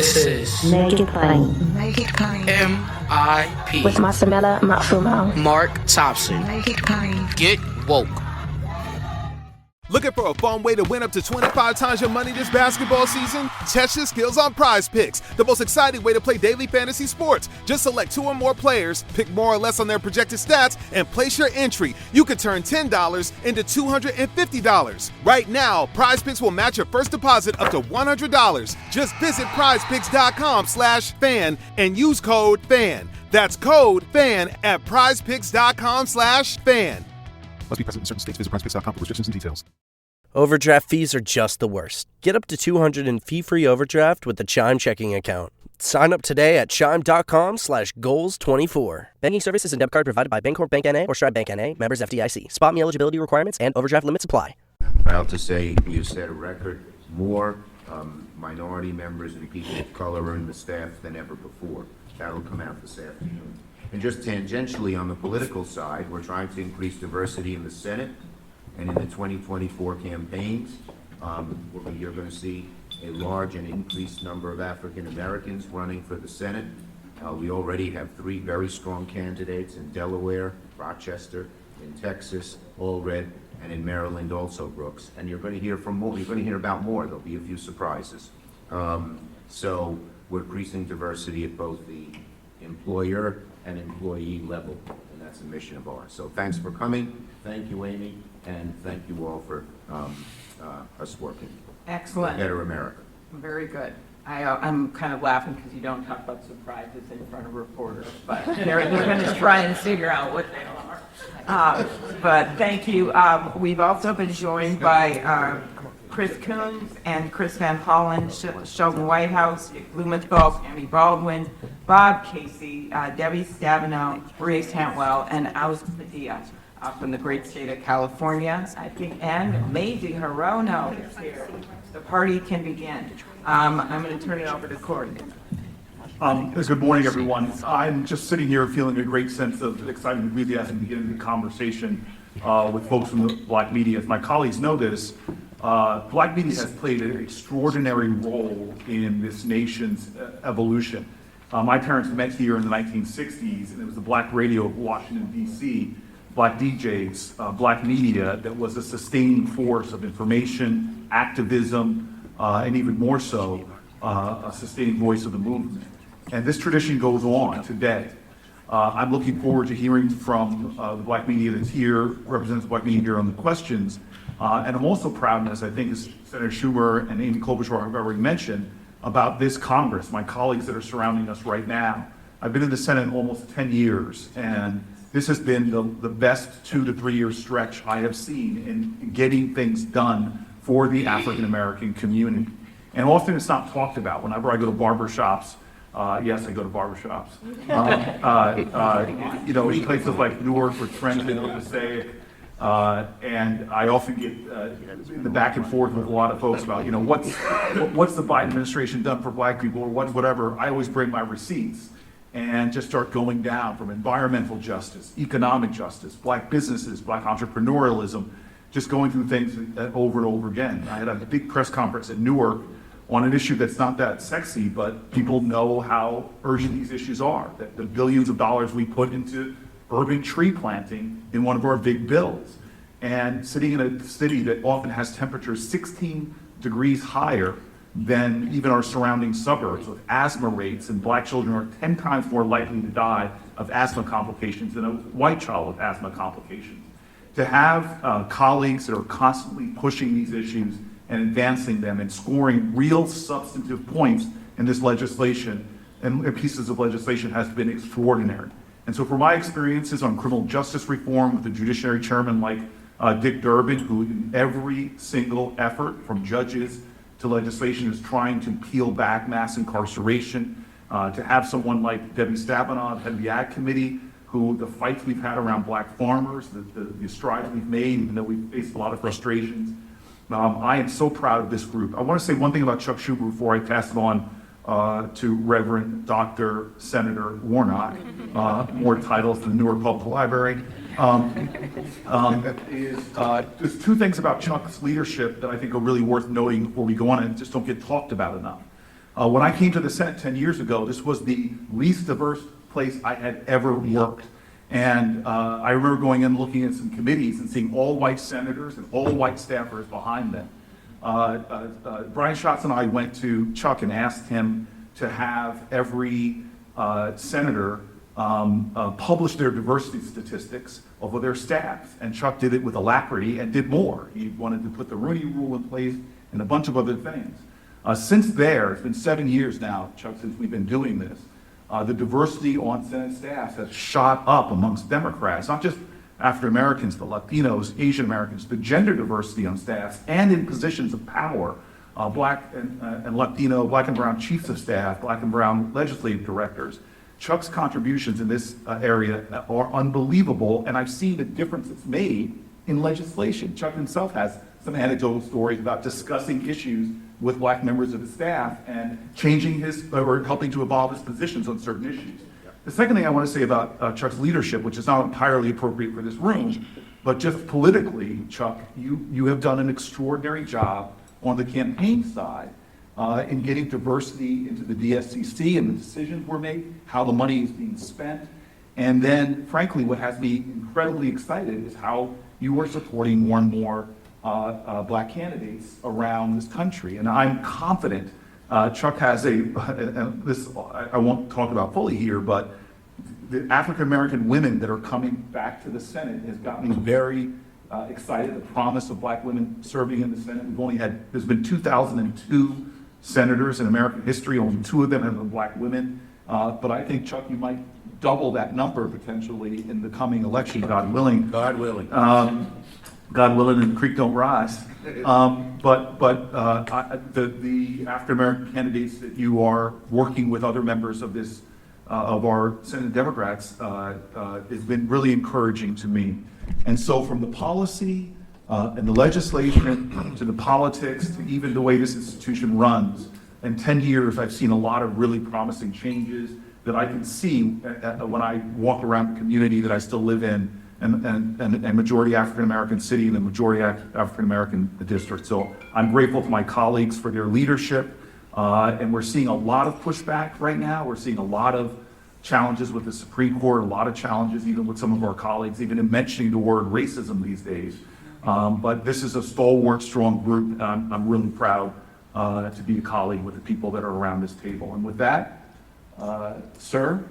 This is Make It Plain. Make It Plain. MIP With Masamela Matfumo. Mark Thompson. Make It Plain. Get woke. Looking for a fun way to win up to 25 times your money this basketball season? Test your skills on Prize Picks, the most exciting way to play daily fantasy sports. Just select 2 or more players, pick more or less on their projected stats, and place your entry. You could turn $10 into $250. Right now, Prize Picks will match your first deposit up to $100. Just visit prizepicks.com/fan and use code FAN. That's code FAN at prizepicks.com/fan. Must be present in certain states. Visit prizepicks.com for restrictions and details. Overdraft fees are just the worst. Get up to $200 in fee-free overdraft with the Chime checking account. Sign up today at chime.com/goals24. Banking services and debit card provided by Bancorp Bank N.A. or Stride Bank N.A. Members FDIC. Spot me eligibility requirements and overdraft limits apply. Proud to say you set a record. More minority members and people of color are in the staff than ever before. That'll come out this afternoon. And just tangentially on the political side, we're trying to increase diversity in the Senate and in the 2024 campaigns. You're going to see a large and increased number of African Americans running for the Senate. We already have 3 very strong candidates in Delaware, Rochester, in Texas, all red, and in Maryland also, Brooks. And you're going to hear from more. You're going to hear about more. There'll be a few surprises. So we're increasing diversity at both the employer and employee level, and that's a mission of ours. So thanks for coming. Thank you, Amy, and thank you all for us working. Excellent. For a better America. Very good. I'm kind of laughing because you don't talk about surprises in front of reporters, but they're going to try and figure out what they are. But thank you. We've also been joined by Chris Coons and Chris Van Hollen, Sheldon Whitehouse, Blumenthal, Tammy Baldwin, Bob Casey, Debbie Stabenow, Maria Cantwell, and Alice Padilla from the great state of California, I think, and Maisie Hirono is here. The party can begin. I'm going to turn it over to Corey. Good morning, everyone. I'm just sitting here feeling a great sense of excitement and enthusiasm to get into the conversation with folks from the Black media. As my colleagues know this, Black media has played an extraordinary role in this nation's evolution. My parents met here in the 1960s, and it was the Black radio of Washington, D.C., Black DJs, Black media that was a sustaining force of information, activism, and even more so, a sustaining voice of the movement. And this tradition goes on today. I'm looking forward to hearing from the Black media that's here, represents the Black media here on the questions. And I'm also proud, as I think as Senator Schumer and Amy Klobuchar have already mentioned, about this Congress, my colleagues that are surrounding us right now. I've been in the Senate almost 10 years, and this has been the best 2 to 3 year stretch I have seen in getting things done for the African American community. And often it's not talked about. Whenever I go to barbershops, yes, I go to barbershops. In places like Newark or Trenton or Passaic, and I often get in the back and forth with a lot of folks about, what's the Biden administration done for Black people or whatever. I always bring my receipts and just start going down from environmental justice, economic justice, Black businesses, Black entrepreneurialism, just going through things over and over again. I had a big press conference at Newark on an issue that's not that sexy, but people know how urgent these issues are, that the billions of dollars we put into urban tree planting in one of our big bills. And sitting in a city that often has temperatures 16 degrees higher than even our surrounding suburbs, with asthma rates, and Black children are 10 times more likely to die of asthma complications than a white child with asthma complications. To have colleagues that are constantly pushing these issues and advancing them and scoring real substantive points in this legislation and pieces of legislation has been extraordinary. And so for my experiences on criminal justice reform with a judiciary chairman like Dick Durbin, who in every single effort from judges to legislation is trying to peel back mass incarceration, to have someone like Debbie Stabenow, head of the Ag Committee, who the fights we've had around Black farmers, the strides we've made, even though we've faced a lot of frustrations. I am so proud of this group. I want to say one thing about Chuck Schumer before I pass it on to Reverend Dr. Senator Warnock, more titles than the Newark Public Library. There's 2 things about Chuck's leadership that I think are really worth noting before we go on and just don't get talked about enough. When I came to the Senate 10 years ago, this was the least diverse place I had ever worked. And I remember going in looking at some committees and seeing all white senators and all white staffers behind them. Brian Schatz and I went to Chuck and asked him to have every senator publish their diversity statistics of their staff. And Chuck did it with alacrity and did more. He wanted to put the Rooney Rule in place and a bunch of other things. Since there, it's been 7 years now, Chuck, since we've been doing this, the diversity on Senate staff has shot up amongst Democrats, not just African Americans, but Latinos, Asian Americans, the gender diversity on staffs and in positions of power, Black and Latino, Black and brown chiefs of staff, Black and brown legislative directors. Chuck's contributions in this area are unbelievable, and I've seen the difference it's made in legislation. Chuck himself has some anecdotal stories about discussing issues with Black members of his staff and changing or helping to evolve his positions on certain issues. The second thing I want to say about Chuck's leadership, which is not entirely appropriate for this room, but just politically, Chuck, you have done an extraordinary job on the campaign side in getting diversity into the DSCC and the decisions were made, how the money is being spent. And then, frankly, what has me incredibly excited is how you are supporting more and more Black candidates around this country. And I'm confident Chuck has this I won't talk about fully here, but the African American women that are coming back to the Senate has gotten me very excited. The promise of Black women serving in the Senate. There's been 2002 senators in American history, only 2 of them have been Black women. But I think, Chuck, you might double that number potentially in the coming election, God willing. God willing. God willing, and the creek don't rise. But the African American candidates that you are working with other members of this of our Senate Democrats has been really encouraging to me. And so, from the policy and the legislation to the politics to even the way this institution runs, in 10 years, I've seen a lot of really promising changes that I can see when I walk around the community that I still live in. And a majority African American city and a majority African American district. So I'm grateful to my colleagues for their leadership. And we're seeing a lot of pushback right now. We're seeing a lot of challenges with the Supreme Court, a lot of challenges even with some of our colleagues, even in mentioning the word racism these days. But this is a stalwart, strong group. And I'm really proud to be a colleague with the people that are around this table. And with that, sir.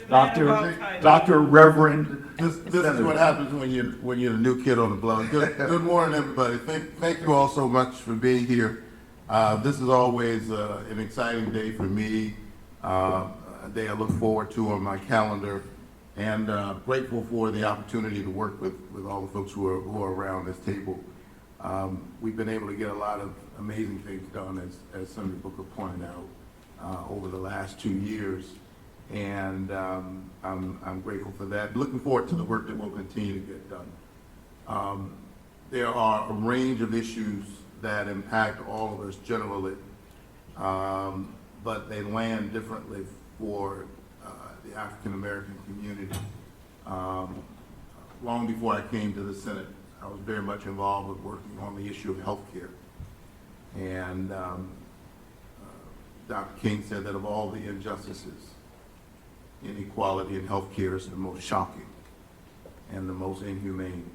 Dr. Reverend. This is what happens when you're a new kid on the block. Good morning, everybody. Thank you all so much for being here. This is always an exciting day for me, a day I look forward to on my calendar, and grateful for the opportunity to work with all the folks who are around this table. We've been able to get a lot of amazing things done, as Senator Booker pointed out, over the last 2 years. And I'm grateful for that. Looking forward to the work that will continue to get done. There are a range of issues that impact all of us generally, but they land differently for the African American community. Long before I came to the Senate, I was very much involved with working on the issue of health care. And Dr. King said that of all the injustices, inequality in healthcare is the most shocking and the most inhumane.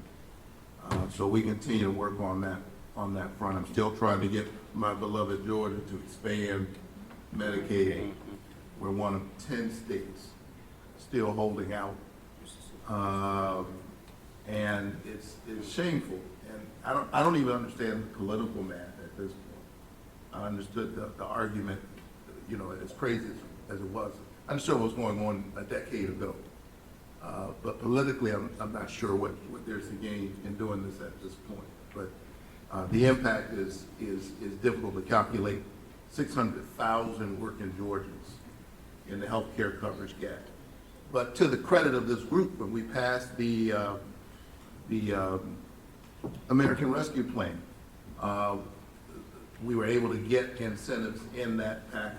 So we continue to work on that front. I'm still trying to get my beloved Georgia to expand Medicaid. We're one of 10 states still holding out, and it's shameful. And I don't even understand the political math at this point. I understood the argument, as crazy as it was. I understood what was going on a decade ago, but politically, I'm not sure what there's to gain in doing this at this point. But the impact is difficult to calculate. 600,000 working Georgians in the health care coverage gap. But to the credit of this group, when we passed the American Rescue Plan, we were able to get incentives in that package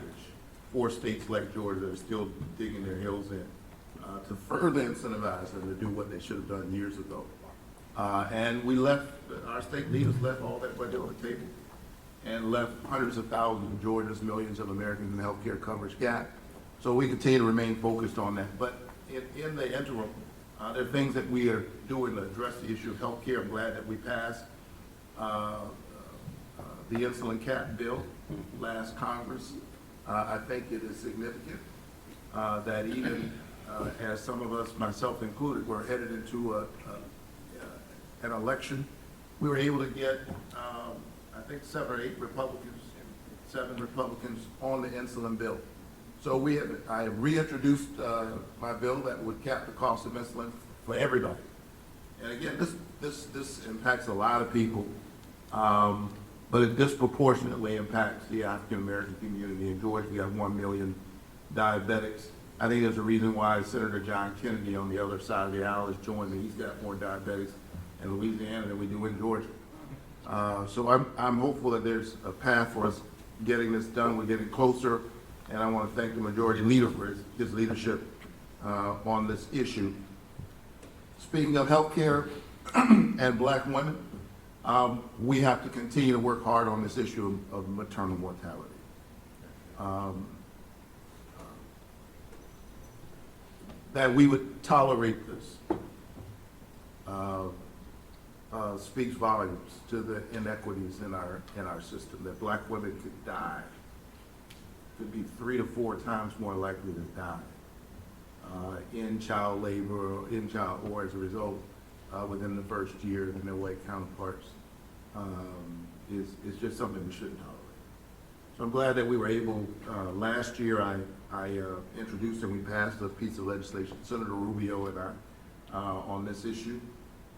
for states like Georgia that are still digging their heels in to further incentivize them to do what they should have done years ago. And we left, our state leaders left all that budget on the table and left hundreds of thousands of Georgians, millions of Americans in the healthcare coverage gap. So we continue to remain focused on that. But in the interim, there are things that we are doing to address the issue of healthcare. I'm glad that we passed the insulin cap bill last Congress. I think it is significant that even as some of us, myself included, were headed into an election, we were able to get, I think, 7 or 8 Republicans, 7 Republicans on the insulin bill. So I reintroduced my bill that would cap the cost of insulin for everybody. And again, this impacts a lot of people, but it disproportionately impacts the African American community. In Georgia, we have 1 million diabetics. I think there's a reason why Senator John Kennedy on the other side of the aisle has joined me. He's got more diabetics in Louisiana than we do in Georgia. So I'm hopeful that there's a path for us getting this done. We're getting closer, and I want to thank the majority leader for his leadership on this issue. Speaking of healthcare and black women, we have to continue to work hard on this issue of maternal mortality. That we would tolerate this speaks volumes to the inequities in our system. That black women could die, could be 3 to 4 times more likely to die in child labor or as a result within the first year than their white counterparts. Is just something we shouldn't tolerate. So I'm glad that we were able, last year I introduced and we passed a piece of legislation, Senator Rubio and I, on this issue.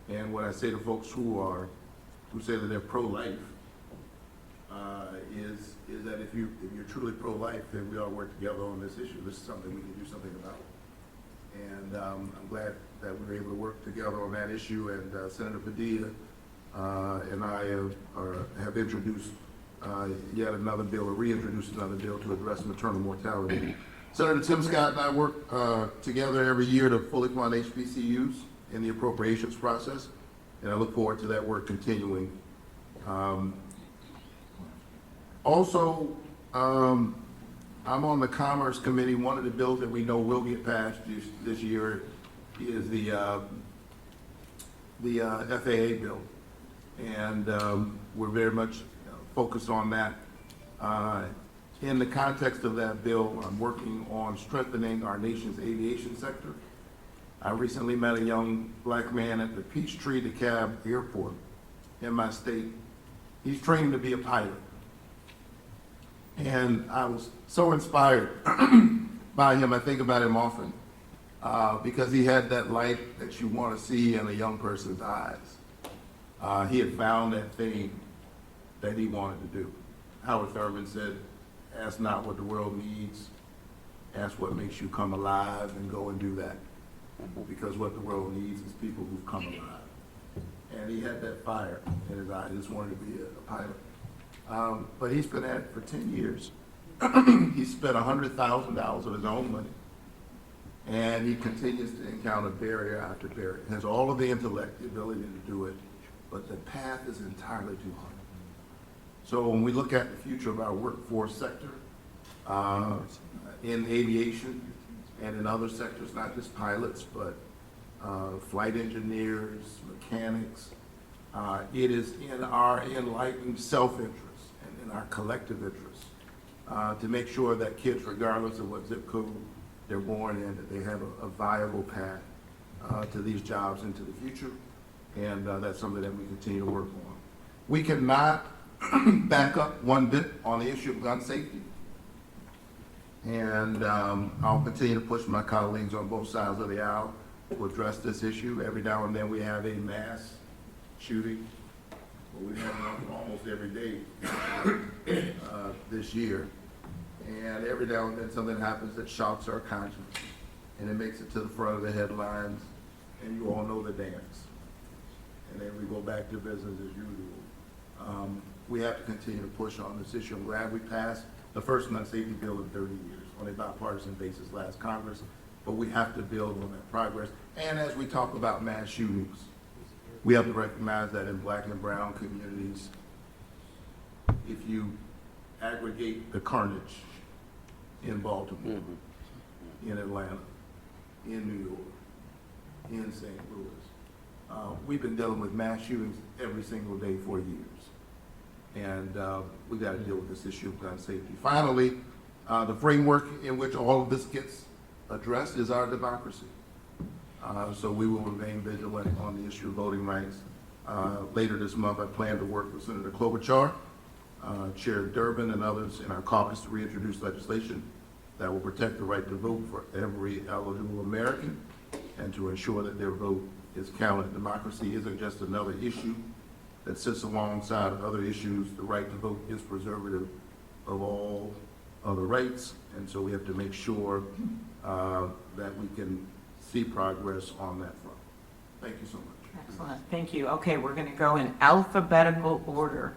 And what I say to folks who say that they're pro-life is that if you're truly pro-life, then we all work together on this issue. This is something we can do something about. And I'm glad that we were able to work together on that issue. And Senator Padilla and I have introduced yet another bill, or reintroduced another bill to address maternal mortality. Senator Tim Scott and I work together every year to fully fund HBCUs in the appropriations process, and I look forward to that work continuing. Also, I'm on the Commerce Committee. One of the bills that we know will get passed this year is the FAA bill, and we're very much focused on that. In the context of that bill, I'm working on strengthening our nation's aviation sector. I recently met a young black man at the Peachtree DeKalb Airport in my state. He's trained to be a pilot. And I was so inspired by him. I think about him often because he had that light that you want to see in a young person's eyes. He had found that thing that he wanted to do. Howard Thurman said, ask not what the world needs, ask what makes you come alive and go and do that. Because what the world needs is people who've come alive. And he had that fire in his eye. He just wanted to be a pilot. But he's been at it for 10 years. He spent $100,000 of his own money. And he continues to encounter barrier after barrier. He has all of the intellect, the ability to do it, but the path is entirely too hard. So when we look at the future of our workforce sector, in aviation and in other sectors, not just pilots, but flight engineers, mechanics, it is in our enlightened self-interest and in our collective interest to make sure that kids, regardless of what zip code they're born in, that they have a viable path to these jobs into the future. And that's something that we continue to work on. We cannot back up one bit on the issue of gun safety. And I'll continue to push my colleagues on both sides of the aisle to address this issue. Every now and then we have a mass shooting. Well, we have one almost every day this year. And every now and then something happens that shocks our conscience. And it makes it to the front of the headlines. And you all know the dance. And then we go back to business as usual. We have to continue to push on this issue. I'm glad we passed the first gun safety bill in 30 years on a bipartisan basis last Congress, but we have to build on that progress. And as we talk about mass shootings, we have to recognize that in black and brown communities, if you aggregate the carnage in Baltimore, in Atlanta, in New York, in St. Louis, we've been dealing with mass shootings every single day for years. And we got to deal with this issue of gun safety. Finally, the framework in which all of this gets addressed is our democracy. So we will remain vigilant on the issue of voting rights. Later this month, I plan to work with Senator Klobuchar, Chair Durbin, and others in our caucus to reintroduce legislation that will protect the right to vote for every eligible American and to ensure that their vote is counted. Democracy isn't just another issue that sits alongside other issues. The right to vote is preservative of all other rights, and so we have to make sure that we can see progress on that front. Thank you so much. Excellent, thank you. Okay, we're going to go in alphabetical order.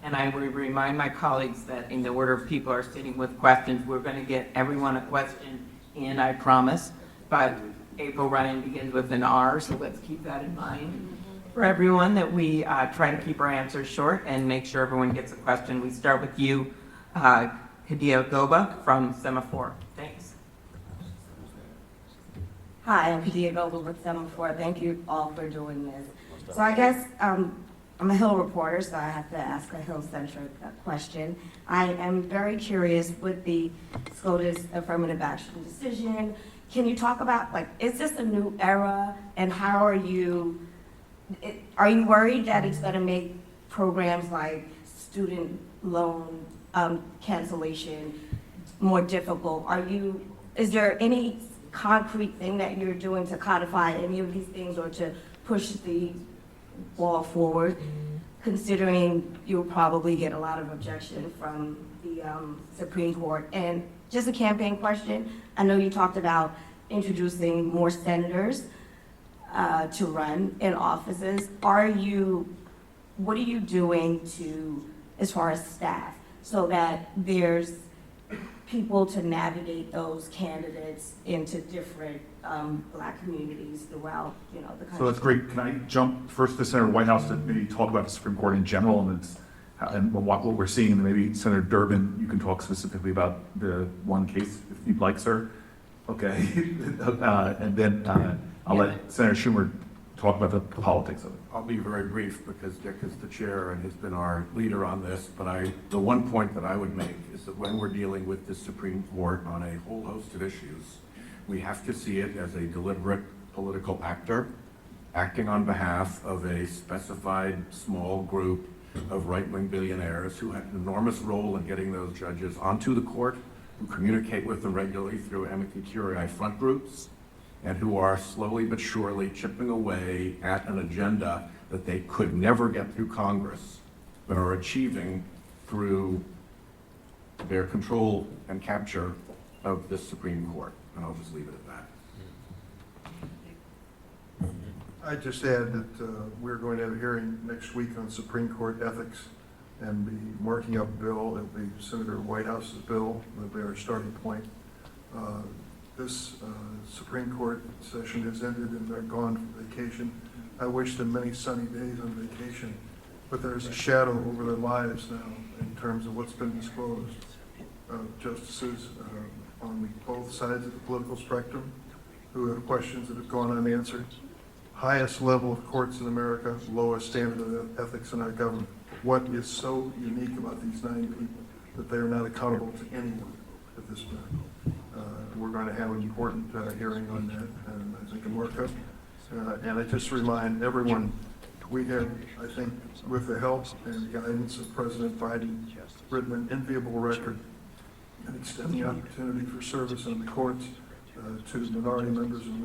And I will remind my colleagues that in the order of people are sitting with questions, we're going to get everyone a question in, I promise. But April Ryan begins with an R, so let's keep that in mind for everyone, that we try to keep our answers short and make sure everyone gets a question. We start with you, Hadia Goba from Semaphore. Thanks. Hi, I'm Hadia Goba with Semaphore. Thank you all for doing this. So I guess I'm a Hill reporter, so I have to ask a Hill-centric question. I am very curious with the SCOTUS affirmative action decision. Can you talk about, like, is this a new era, and how are you worried that it's going to make programs like student loan cancellation more difficult? Is there any concrete thing that you're doing to codify any of these things or to push the ball forward, considering you'll probably get a lot of objection from the Supreme Court? And just a campaign question. I know you talked about introducing more senators to run in offices. What are you doing as far as staff, so that there's people to navigate those candidates into different black communities throughout, the country? So that's great. Can I jump first to Senator Whitehouse to maybe talk about the Supreme Court in general and what we're seeing, and maybe Senator Durbin, you can talk specifically about the one case if you'd like, sir. Okay. And then I'll let Senator Schumer talk about the politics of it. I'll be very brief because Dick is the chair and has been our leader on this, but the one point that I would make is that when we're dealing with the Supreme Court on a whole host of issues, we have to see it as a deliberate political actor acting on behalf of a specified small group of right-wing billionaires who had an enormous role in getting those judges onto the court, who communicate with them regularly through amici curiae front groups, and who are slowly but surely chipping away at an agenda that they could never get through Congress, but are achieving through their control and capture of the Supreme Court. And I'll just leave it at that. I'd just add that we're going to have a hearing next week on Supreme Court ethics and be marking up a bill. It'll be Senator Whitehouse's bill. That'll be our starting point. This Supreme Court session has ended and they're gone for vacation. I wish them many sunny days on vacation, but there's a shadow over their lives now in terms of what's been disclosed. Justices on both sides of the political spectrum who have questions that have gone unanswered. Highest level of courts in America, lowest standard of ethics in our government. What is so unique about these 9 people that they are not accountable to anyone at this point? We're going to have an important hearing on that, and I think a markup. And I just remind everyone, we have, I think, with the help and guidance of President Biden, written an enviable record and extend the opportunity for service on the courts to minority members and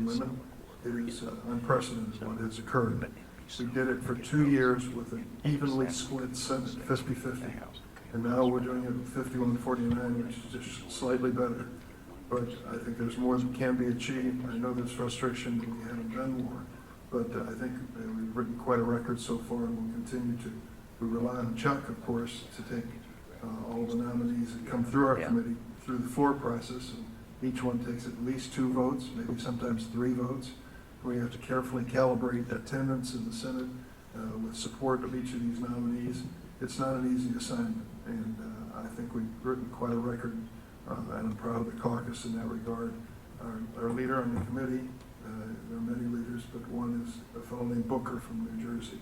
women. It is unprecedented what has occurred. We did it for 2 years with an evenly split Senate, 50-50. And now we're doing it with 51-49, which is just slightly better. But I think there's more that can be achieved. I know there's frustration that we haven't done more, but I think we've written quite a record so far and we'll continue to. We rely on Chuck, of course, to take all the nominees that come through our committee through the floor process, and each one takes at least 2 votes, maybe sometimes 3 votes. We have to carefully calibrate attendance in the Senate with support of each of these nominees. It's not an easy assignment, and I think we've written quite a record, and I'm proud of the caucus in that regard. Our leader on the committee, there are many leaders, but one is a fellow named Booker from New Jersey,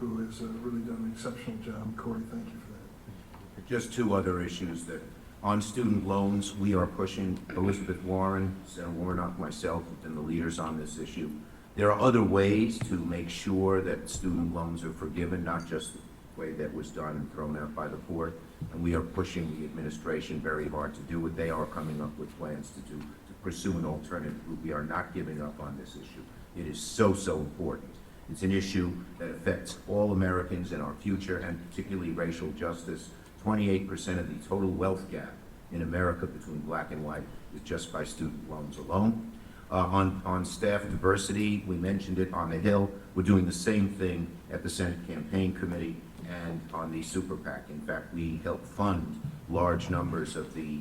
who has really done an exceptional job. Corey, thank you for that. Just two other issues that, on student loans, we are pushing. Elizabeth Warren, Senator Warnock, myself, have been the leaders on this issue. There are other ways to make sure that student loans are forgiven, not just the way that was done and thrown out by the court. And we are pushing the administration very hard to do what they are coming up with plans to do, to pursue an alternative route. We are not giving up on this issue. It is so, so important. It's an issue that affects all Americans in our future, and particularly racial justice. 28% of the total wealth gap in America between black and white is just by student loans alone. On staff diversity, we mentioned it on the Hill. We're doing the same thing at the Senate Campaign Committee and on the Super PAC. In fact, we help fund large numbers of the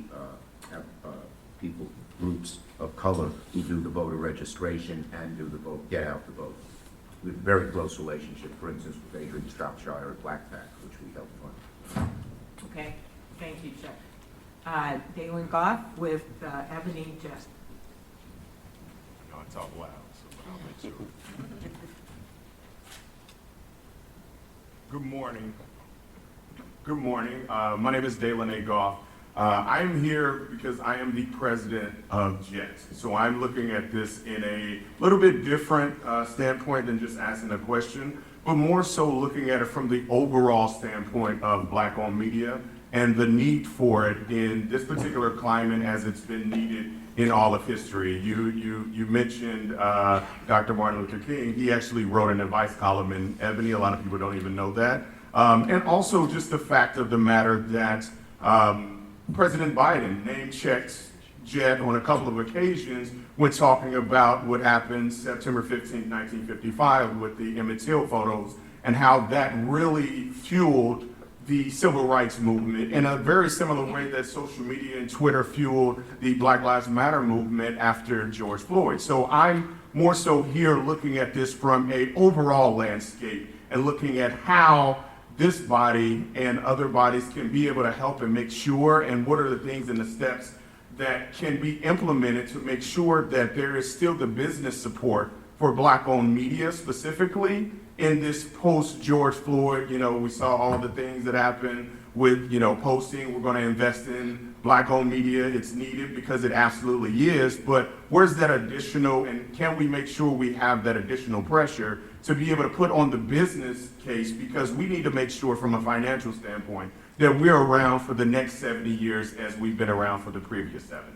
people, groups of color who do the voter registration and do the vote, get out the vote. We have a very close relationship, for instance, with Adrian Shropshire at Black PAC, which we help fund. Okay, thank you, Chuck. Dalen Goff with Ebony Jess. No, it's out loud, so I'll make sure. Good morning. Good morning. My name is Dalen A. Goff. I am here because I am the president of JETS. So I'm looking at this in a little bit different standpoint than just asking a question, but more so looking at it from the overall standpoint of Black-owned media and the need for it in this particular climate as it's been needed in all of history. You mentioned Dr. Martin Luther King. He actually wrote an advice column in Ebony. A lot of people don't even know that. And also just the fact of the matter that President Biden name-checks JET on a couple of occasions when talking about what happened September 15, 1955 with the Emmett Till photos and how that really fueled the civil rights movement in a very similar way that social media and Twitter fueled the Black Lives Matter movement after George Floyd. So I'm more so here looking at this from an overall landscape and looking at how this body and other bodies can be able to help and make sure, and what are the things and the steps that can be implemented to make sure that there is still the business support for Black-owned media specifically in this post-George Floyd. You know, we saw all the things that happened with, posting, we're going to invest in Black-owned media. It's needed because it absolutely is, but where's that additional, and can we make sure we have that additional pressure to be able to put on the business case, because we need to make sure from a financial standpoint that we're around for the next 70 years as we've been around for the previous 70.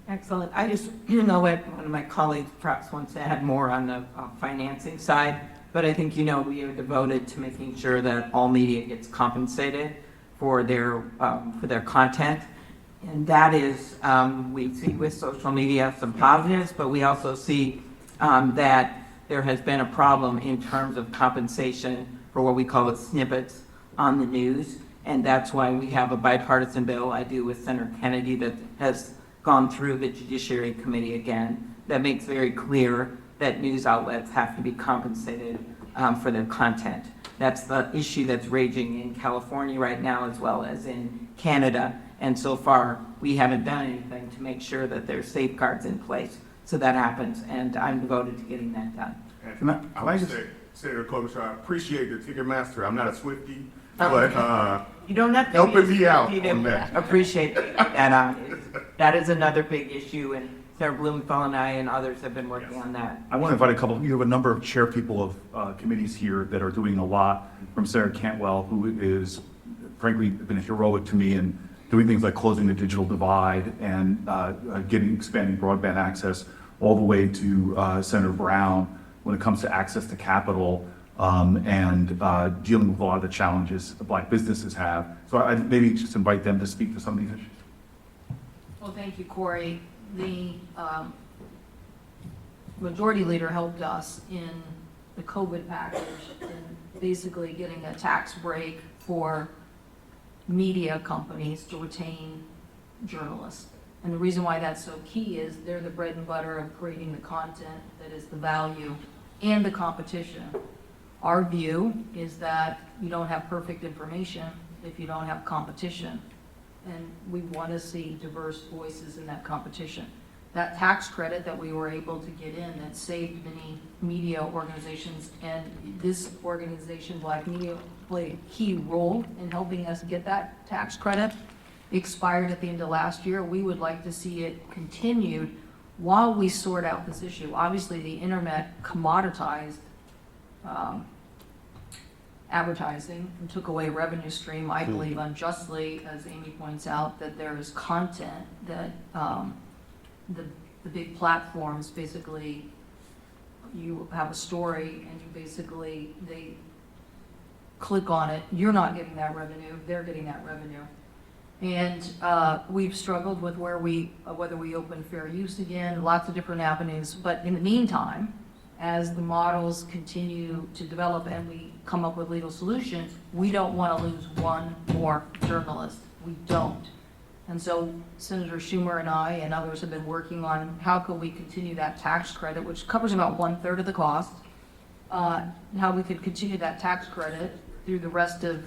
Excellent. I just, one of my colleagues perhaps wants to add more on the financing side, but I think, we are devoted to making sure that all media gets compensated for their content. And that is, we see with social media some positives, but we also see that there has been a problem in terms of compensation for what we call snippets on the news. And that's why we have a bipartisan bill I do with Senator Kennedy that has gone through the Judiciary Committee again, that makes very clear that news outlets have to be compensated for their content. That's the issue that's raging in California right now, as well as in Canada. And so far, we haven't done anything to make sure that there's safeguards in place so that happens, and I'm devoted to getting that done. I would say, Senator Klobuchar, I appreciate the Ticketmaster. I'm not a Swiftie, but you don't have to helping me out on that. Appreciate that. That is another big issue, and Senator Blumenthal and I and others have been working on that. I want to invite you have a number of chair people of committees here that are doing a lot, from Senator Cantwell, who is frankly been heroic to me in doing things like closing the digital divide and expanding broadband access, all the way to Senator Brown when it comes to access to capital and dealing with a lot of the challenges that Black businesses have. So I'd maybe just invite them to speak to some of these issues. Well, thank you, Corey. The majority leader helped us in the COVID package in basically getting a tax break for media companies to retain journalists. And the reason why that's so key is they're the bread and butter of creating the content that is the value and the competition. Our view is that you don't have perfect information if you don't have competition. And we want to see diverse voices in that competition. That tax credit that we were able to get in that saved many media organizations, and this organization, Black Media, played a key role in helping us get that tax credit, expired at the end of last year. We would like to see it continued while we sort out this issue. Obviously, the internet commoditized advertising and took away revenue stream, I believe unjustly, as Amy points out, that there is content that the big platforms basically, you have a story and you basically, they click on it, you're not getting that revenue, they're getting that revenue. And we've struggled with whether we open fair use again, lots of different avenues, but in the meantime, as the models continue to develop and we come up with legal solutions, we don't want to lose one more journalist. We don't. And so Senator Schumer and I and others have been working on how can we continue that tax credit, which covers about 1/3 of the cost, how we could continue that tax credit through the rest of,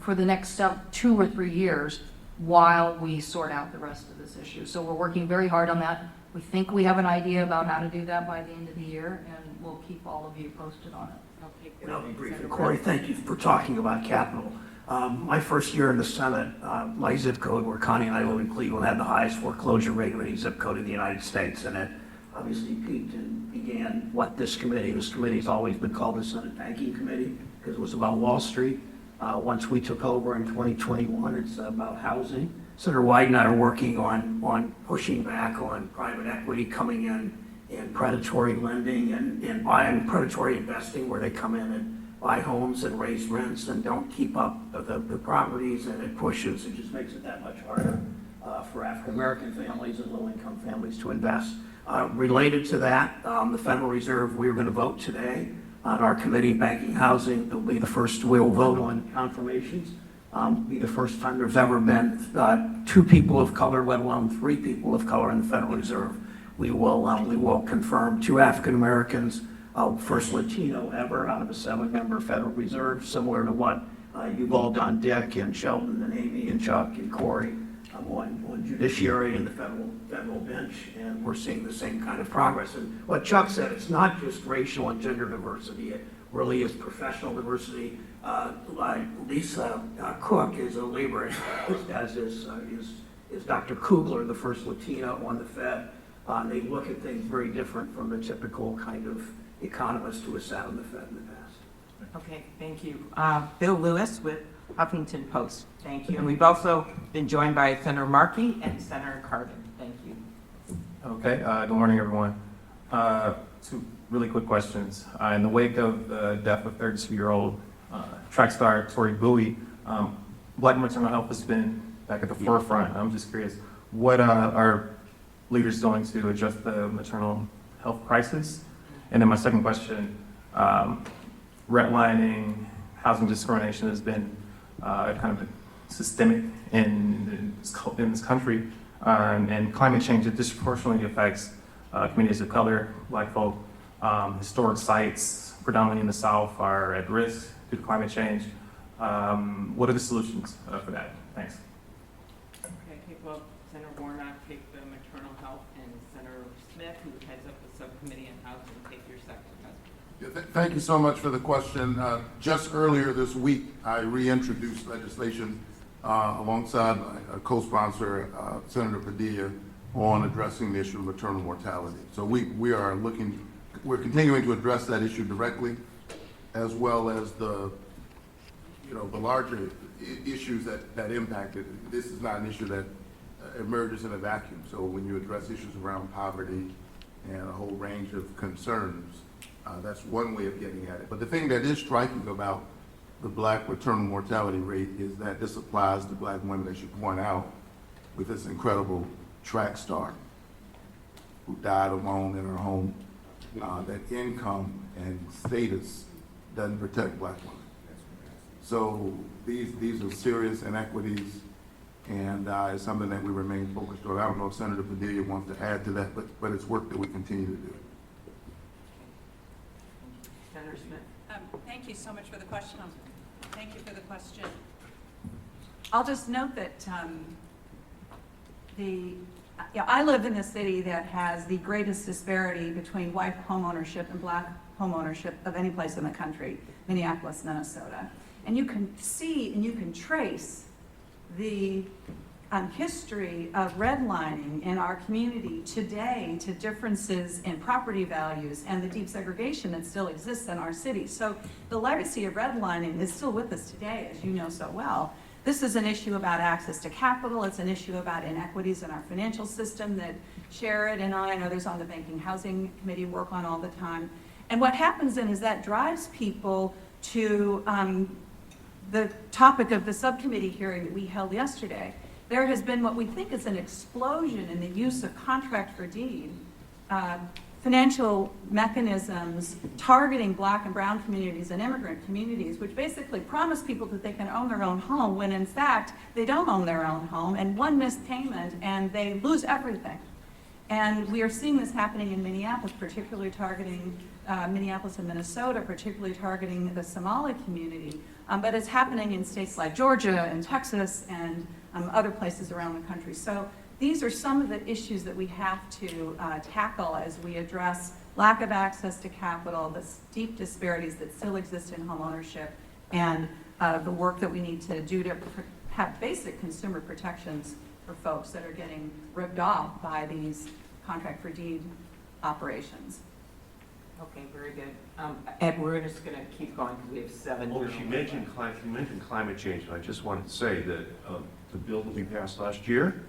for the next 2 or 3 years while we sort out the rest of this issue. So we're working very hard on that. We think we have an idea about how to do that by the end of the year, and we'll keep all of you posted on it. And I'll be brief. And Corey, thank you for talking about capital. My first year in the Senate, my zip code, where Connie and I live in Cleveland, had the highest foreclosure rate of any zip code in the United States, and it obviously peaked and began what this committee has always been called the Senate Banking Committee, because it was about Wall Street. Once we took over in 2021, it's about housing. Senator Wyden and I are working on pushing back on private equity coming in predatory lending and buying predatory investing, where they come in and buy homes and raise rents and don't keep up the properties, and it just makes it that much harder for African American families and low-income families to invest. Related to that, the Federal Reserve, we're going to vote today on our committee, Banking Housing. It'll be the first, we'll vote on confirmations. Be the first time there's ever been 2 people of color, let alone 3 people of color in the Federal Reserve. We will confirm 2 African Americans, first Latino ever out of a 7-member Federal Reserve, similar to what you've all done, Dick and Sheldon and Amy and Chuck and Corey, on judiciary and the federal bench, and we're seeing the same kind of progress. And what Chuck said, it's not just racial and gender diversity, it really is professional diversity. Lisa Cook is a labor, as is Dr. Kugler, the first Latino on the Fed. They look at things very different from the typical kind of economist who has sat on the Fed in the past. Okay, thank you. Bill Lewis with Huffington Post. Thank you. And we've also been joined by Senator Markey and Senator Cardin. Thank you. Okay, good morning, everyone. 2 really quick questions. In the wake of the death of 32-year-old track star Tori Bowie, Black maternal health has been back at the forefront. I'm just curious, what are leaders doing to address the maternal health crisis? And then my second question, redlining, housing discrimination has been kind of systemic in this country, and climate change, it disproportionately affects communities of color, Black folk. Historic sites, predominantly in the South, are at risk due to climate change. What are the solutions for that? Thanks. Okay, well, Senator Warnock, take the maternal health, and Senator Smith, who heads up the subcommittee on housing, take your second. Thank you so much for the question. Just earlier this week, I reintroduced legislation alongside a co-sponsor, Senator Padilla, on addressing the issue of maternal mortality. So we're continuing to address that issue directly, as well as the larger issues that impact it. This is not an issue that emerges in a vacuum. So when you address issues around poverty and a whole range of concerns, that's one way of getting at it. But the thing that is striking about the Black maternal mortality rate is that this applies to Black women, as you point out, with this incredible track star who died alone in her home. That income and status doesn't protect Black women. So these are serious inequities And it's something that we remain focused on. I don't know if Senator Padilla wants to add to that, but it's work that we continue to do. Senator Smith. Thank you so much for the question. Thank you for the question. I'll just note that I live in a city that has the greatest disparity between white home ownership and black home ownership of any place in the country, Minneapolis, Minnesota. And you can see and you can trace the history of redlining in our community today to differences in property values and the deep segregation that still exists in our city. So the legacy of redlining is still with us today, as you know so well. This is an issue about access to capital. It's an issue about inequities in our financial system that Sherrod and I and others on the Banking Housing Committee work on all the time. And what happens then is that drives people to the topic of the subcommittee hearing that we held yesterday. There has been what we think is an explosion in the use of contract for deed, financial mechanisms targeting black and brown communities and immigrant communities, which basically promise people that they can own their own home when in fact they don't own their own home, and one missed payment and they lose everything. And we are seeing this happening in Minneapolis, particularly targeting Minneapolis and Minnesota, particularly targeting the Somali community. But it's happening in states like Georgia and Texas and other places around the country. So these are some of the issues that we have to tackle as we address lack of access to capital, the deep disparities that still exist in home ownership, and the work that we need to do to have basic consumer protections for folks that are getting ripped off by these contract for deed operations. Okay, very good. Ed, we're just going to keep going because we have 7 Well, you mentioned climate change, and I just wanted to say that the bill that we passed last year,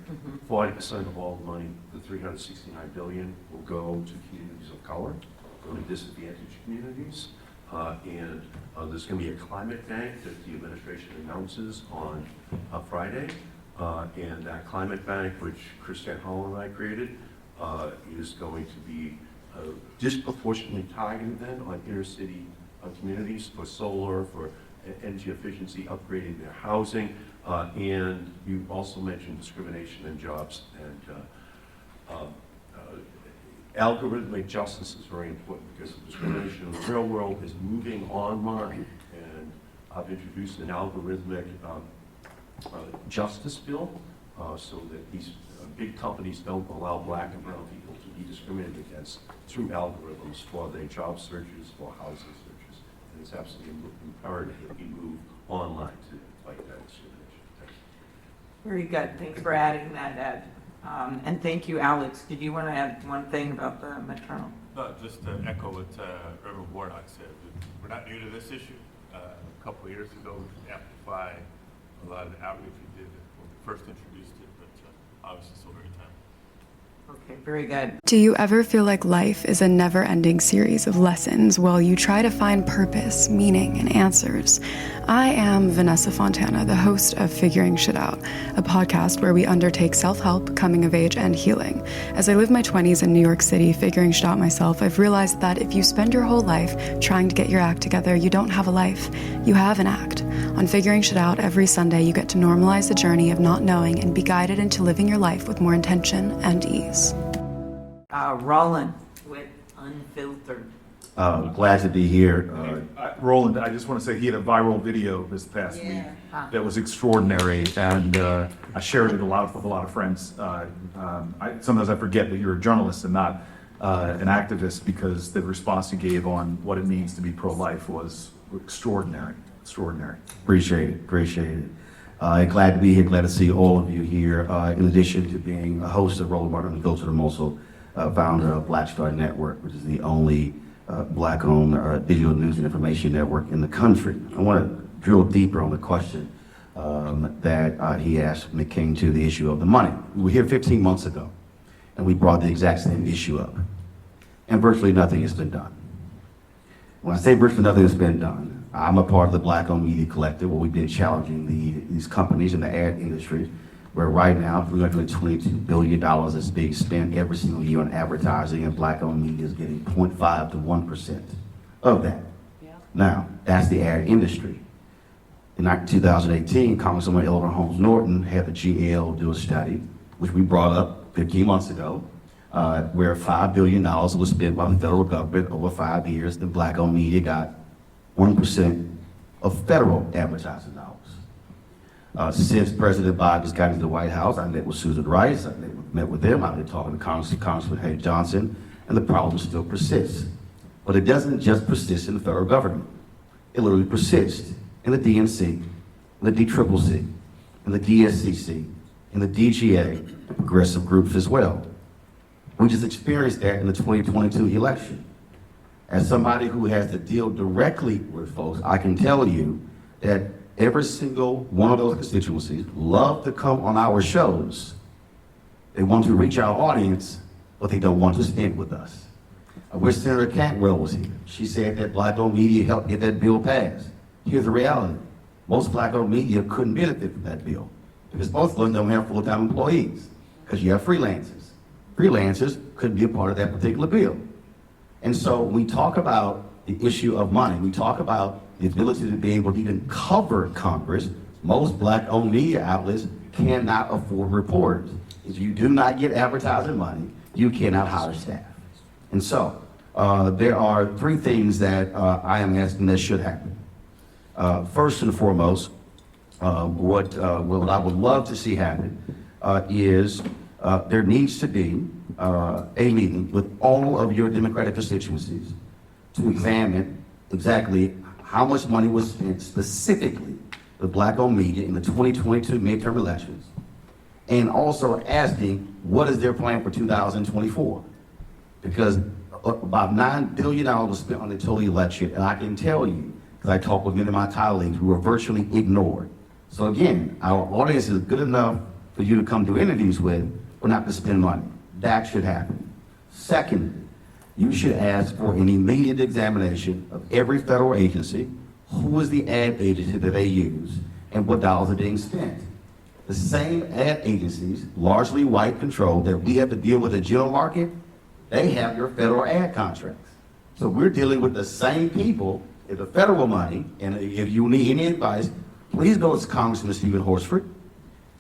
40% of all the money, the $369 billion, will go to communities of color, go to disadvantaged communities, and there's going to be a climate bank that the administration announces on Friday, and that climate bank, which Christiane Holland and I created, is going to be disproportionately targeted then on inner city communities for solar, for energy efficiency, upgrading their housing, and you also mentioned discrimination in jobs, and algorithmic justice is very important because the discrimination in the real world is moving online, and I've introduced an algorithmic justice bill so that these big companies don't allow black and brown people to be discriminated against through algorithms for their job searches, for housing searches. And it's absolutely imperative that we move online to fight that discrimination. Thanks. Very good. Thanks for adding that, Ed. And thank you, Alex. Did you want to add one thing about the maternal? No, just to echo what Reverend Warnock said. We're not new to this issue. A couple of years ago, we amplified a lot of the outreach we did when we first introduced it, but obviously still very timely. Okay, very good. Do you ever feel like life is a never-ending series of lessons while you try to find purpose, meaning, and answers? I am Vanessa Fontana, the host of Figuring Shit Out, a podcast where we undertake self-help, coming of age, and healing. As I live my 20s in New York City figuring shit out myself, I've realized that if you spend your whole life trying to get your act together, you don't have a life. You have an act. On Figuring Shit Out, every Sunday you get to normalize the journey of not knowing and be guided into living your life with more intention and ease. Roland with Unfiltered. Glad to be here. Roland, I just want to say he had a viral video this past week that was extraordinary, and I shared it with a lot of friends. Sometimes I forget that you're a journalist and not an activist, because the response you gave on what it means to be pro-life was extraordinary. Appreciate it. Glad to be here, glad to see all of you here. In addition to being a host of Roland Martin Unfiltered, I'm also founder of Black Star Network, which is the only black-owned digital news and information network in the country. I want to drill deeper on the question that he asked when it came to the issue of the money. We were here 15 months ago, and we brought the exact same issue up, and virtually nothing has been done. When I say virtually nothing has been done, I'm a part of the Black-Owned Media Collective, where we've been challenging these companies in the ad industry, where right now $322 billion is being spent every single year on advertising, and Black-owned media is getting 0.5 to 1% of that. Now, that's the ad industry. In 2018, Congresswoman Eleanor Holmes Norton had the GAO do a study, which we brought up 15 months ago, where $5 billion was spent by the federal government over 5 years, and Black-owned media got 1% of federal advertising dollars. Since President Biden has gotten to the White House, I met with Susan Rice, I met with them, I've been talking to Congressman Hank Johnson, and the problem still persists. But it doesn't just persist in the federal government. It literally persists in the DNC, in the DCCC, in the DSCC, in the DGA, progressive groups as well. We just experienced that in the 2022 election. As somebody who has to deal directly with folks, I can tell you that every single one of those constituencies love to come on our shows. They want to reach our audience, but they don't want to stand with us. I wish Senator Cantwell was here. She said that Black-owned media helped get that bill passed. Here's the reality. Most Black-owned media couldn't benefit from that bill because most of them don't have full-time employees because you have freelancers. Freelancers couldn't be a part of that particular bill. And so we talk about the issue of money. We talk about the ability to be able to even cover Congress. Most Black-owned media outlets cannot afford reporters. If you do not get advertising money, you cannot hire staff. And so there are three things that I am asking that should happen. First and foremost, what I would love to see happen is there needs to be a meeting with all of your Democratic constituencies to examine exactly how much money was spent specifically with Black-owned media in the 2022 midterm elections, and also asking what is their plan for 2024. Because about $9 billion was spent on the total election, and I can tell you, because I talked with many of my colleagues who were virtually ignored. So again, our audience is good enough for you to come do interviews with, but not to spend money. That should happen. Second, you should ask for an immediate examination of every federal agency, who is the ad agency that they use, and what dollars are being spent. The same ad agencies, largely white controlled, that we have to deal with the general market, they have your federal ad contracts. So we're dealing with the same people. If the federal money, and if you need any advice, please go to Congressman Stephen Horsford.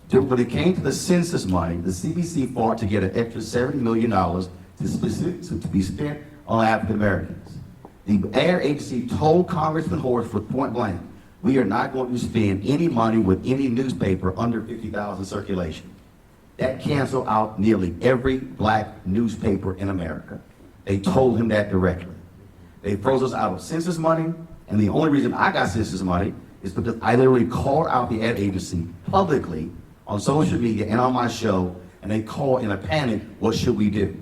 When it came to the census money, the CBC fought to get an extra $70 million to be spent on African Americans. The ad agency told Congressman Horsford point blank, we are not going to spend any money with any newspaper under 50,000 circulation. That canceled out nearly every black newspaper in America. They told him that directly. They froze us out of census money, and the only reason I got census money is because I literally called out the ad agency publicly on social media and on my show, and they called in a panic, what should we do?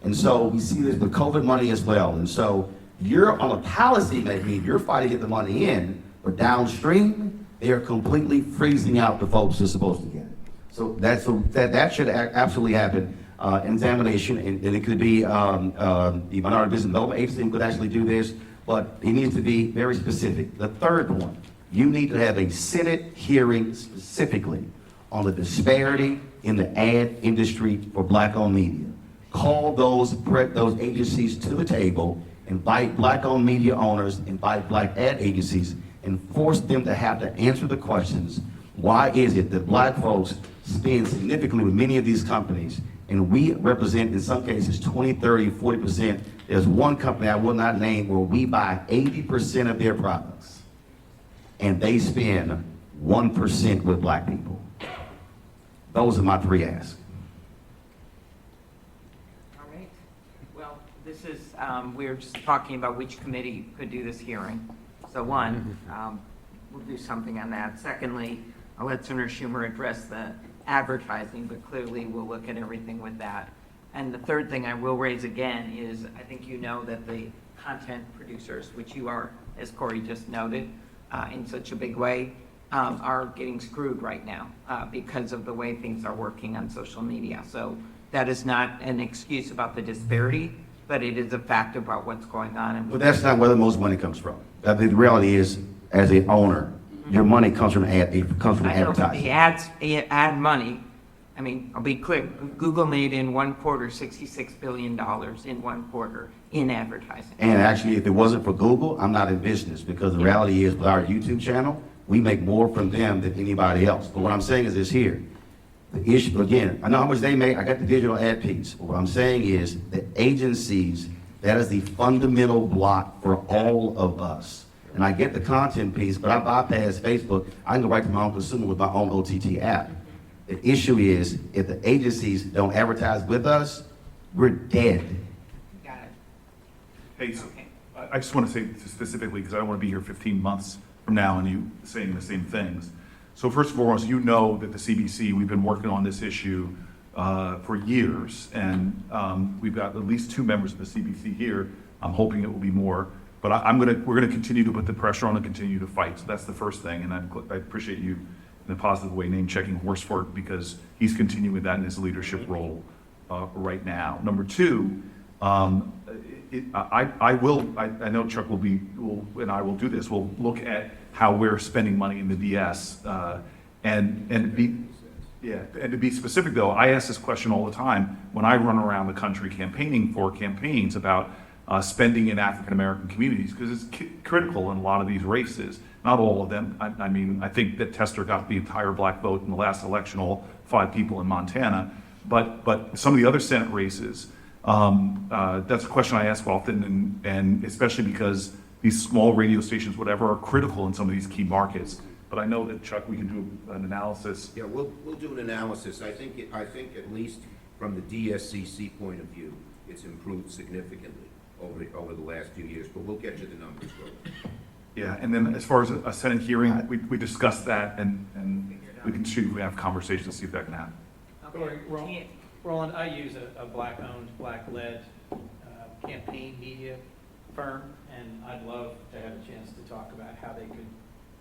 And so we see this with COVID money as well. And so you're on a policy making, you're fighting to get the money in, but downstream, they are completely freezing out the folks who're supposed to get it. So that should absolutely happen. Examination, and it could be the Minority Business Development Agency could actually do this, but it needs to be very specific. The third one, you need to have a Senate hearing specifically on the disparity in the ad industry for Black-owned media. Call those agencies to the table, invite Black-owned media owners, invite Black ad agencies, and force them to have to answer the questions. Why is it that Black folks spend significantly with many of these companies, and we represent, in some cases, 20, 30, 40%. There's one company I will not name where we buy 80% of their products, and they spend 1% with Black people. Those are my three asks. All right. Well, this is, we're just talking about which committee could do this hearing. So one, we'll do something on that. Secondly, I'll let Senator Schumer address the advertising, but clearly we'll look at everything with that. And the third thing I will raise again is I think you know that the content producers, which you are, as Corey just noted, in such a big way, are getting screwed right now because of the way things are working on social media. So that is not an excuse about the disparity, but it is a fact about what's going on. But that's not where the most money comes from. The reality is, as an owner, your money comes from advertising. The ad money, I mean, I'll be clear, Google made in one quarter $66 billion in one quarter in advertising. And actually, if it wasn't for Google, I'm not in business, because the reality is with our YouTube channel, We make more from them than anybody else. But what I'm saying is this here. The issue, again, I know how much they make. I got the digital ad piece. But what I'm saying is the agencies, that is the fundamental block for all of us. And I get the content piece, but I bypass Facebook. I can go right to my own consumer with my own OTT app. The issue is if the agencies don't advertise with us, we're dead. Got it. Hey, so I just want to say specifically, because I don't want to be here 15 months from now and you saying the same things. So first and foremost, you know that the CBC, we've been working on this issue for years, and we've got at least 2 members of the CBC here. I'm hoping it will be more, but we're gonna continue to put the pressure on and continue to fight. So that's the first thing, and I appreciate you in a positive way name checking Horsford, because he's continuing that in his leadership role right now. Number 2, I know Chuck and I will do this. We'll look at how we're spending money in the DS, and to be specific though, I ask this question all the time when I run around the country campaigning for campaigns about spending in African American communities, because it's critical in a lot of these races. Not all of them. I mean, I think that Tester got the entire black vote in the last election, all 5 people in Montana, but some of the other Senate races, that's a question I ask often, and especially because these small radio stations, whatever, are critical in some of these key markets. But I know that, Chuck, we can do an analysis. Yeah, we'll do an analysis. I think at least from the DSCC point of view, it's improved significantly over the last few years, but we'll get you the numbers. Yeah, and then as far as a Senate hearing, we discussed that, and we can see if we have conversations to see if that can happen. Okay. Roland, I use a black-owned, black-led campaign media firm, and I'd love to have a chance to talk about how they could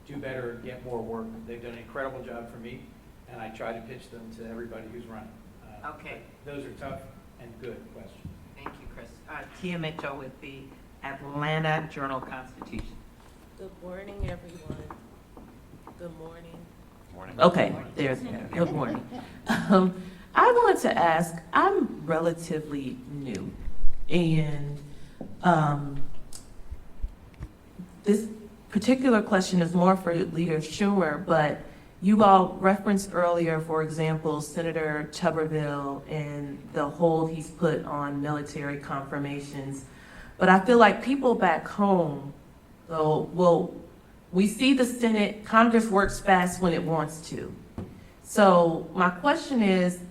do better, get more work. They've done an incredible job for me, and I try to pitch them to everybody who's running. Okay. Those are tough and good questions. Thank you, Chris. Tia Mitchell with the Atlanta Journal-Constitution. Good morning, everyone. Good morning. Morning. Okay, there's good morning. I wanted to ask, I'm relatively new, and this particular question is more for Leader Schumer, but you all referenced earlier, for example, Senator Tuberville and the hold he's put on military confirmations. But I feel like people back home, we see the Senate, Congress works fast when it wants to. So my question is,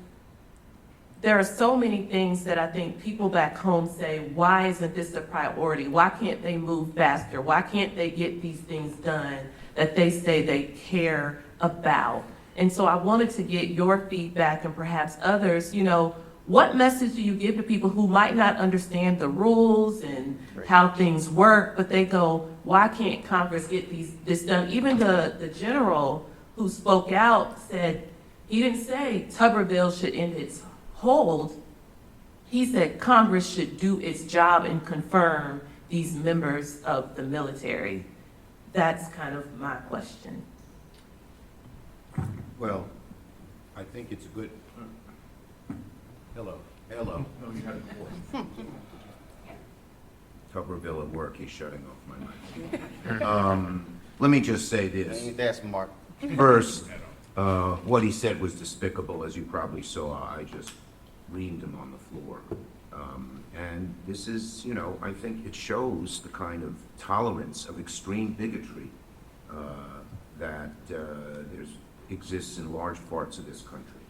there are so many things that I think people back home say, why isn't this a priority? Why can't they move faster? Why can't they get these things done that they say they care about? And so I wanted to get your feedback and perhaps others, what message do you give to people who might not understand the rules and how things work, but they go, why can't Congress get this done? Even the general who spoke out said, he didn't say Tuberville should end its hold. He said Congress should do its job and confirm these members of the military. That's kind of my question. Well, I think it's a good. Hello. Oh, you had it. Tuberville at work, he's shutting off my mic. Let me just say this. Ain't that smart? First, what he said was despicable, as you probably saw. I just reamed him on the floor. And this is, I think it shows the kind of tolerance of extreme bigotry that exists in large parts of this country.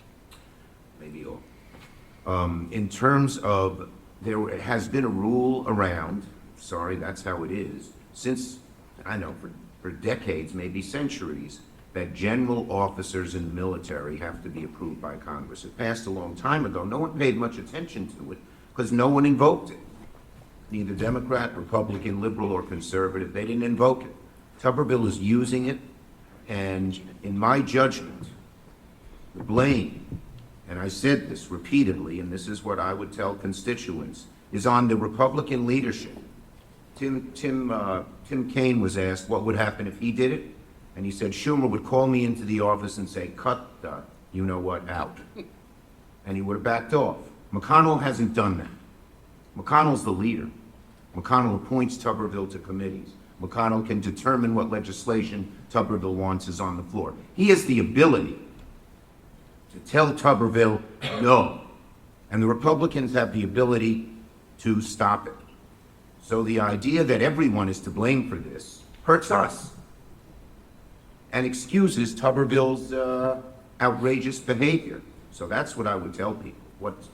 Maybe all. In terms of, there has been a rule around, sorry, that's how it is, since, I know, for decades, maybe centuries, that general officers in the military have to be approved by Congress. It passed a long time ago. No one paid much attention to it because no one invoked it. Neither Democrat, Republican, liberal, or conservative, they didn't invoke it. Tuberville is using it, and in my judgment, the blame, and I said this repeatedly, and this is what I would tell constituents, is on the Republican leadership. Tim Kaine was asked what would happen if he did it, and he said Schumer would call me into the office and say, cut the you-know-what out. And he would have backed off. McConnell hasn't done that. McConnell's the leader. McConnell appoints Tuberville to committees. McConnell can determine what legislation Tuberville wants is on the floor. He has the ability to tell Tuberville no, and the Republicans have the ability to stop it. So the idea that everyone is to blame for this hurts us and excuses Tuberville's outrageous behavior. So that's what I would tell people,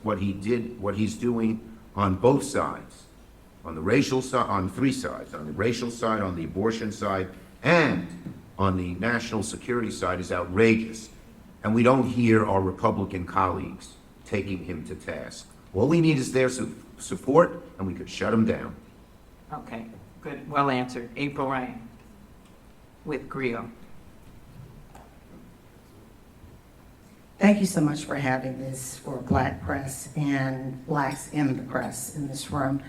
what he did, what he's doing on both sides, on the racial side, on three sides, on the racial side, on the abortion side, and on the national security side is outrageous. And we don't hear our Republican colleagues taking him to task. All we need is their support, and we could shut him down. Okay, good, well answered. April Ryan with GRIO. Thank you so much for having this for Black press and Blacks in the press in this room.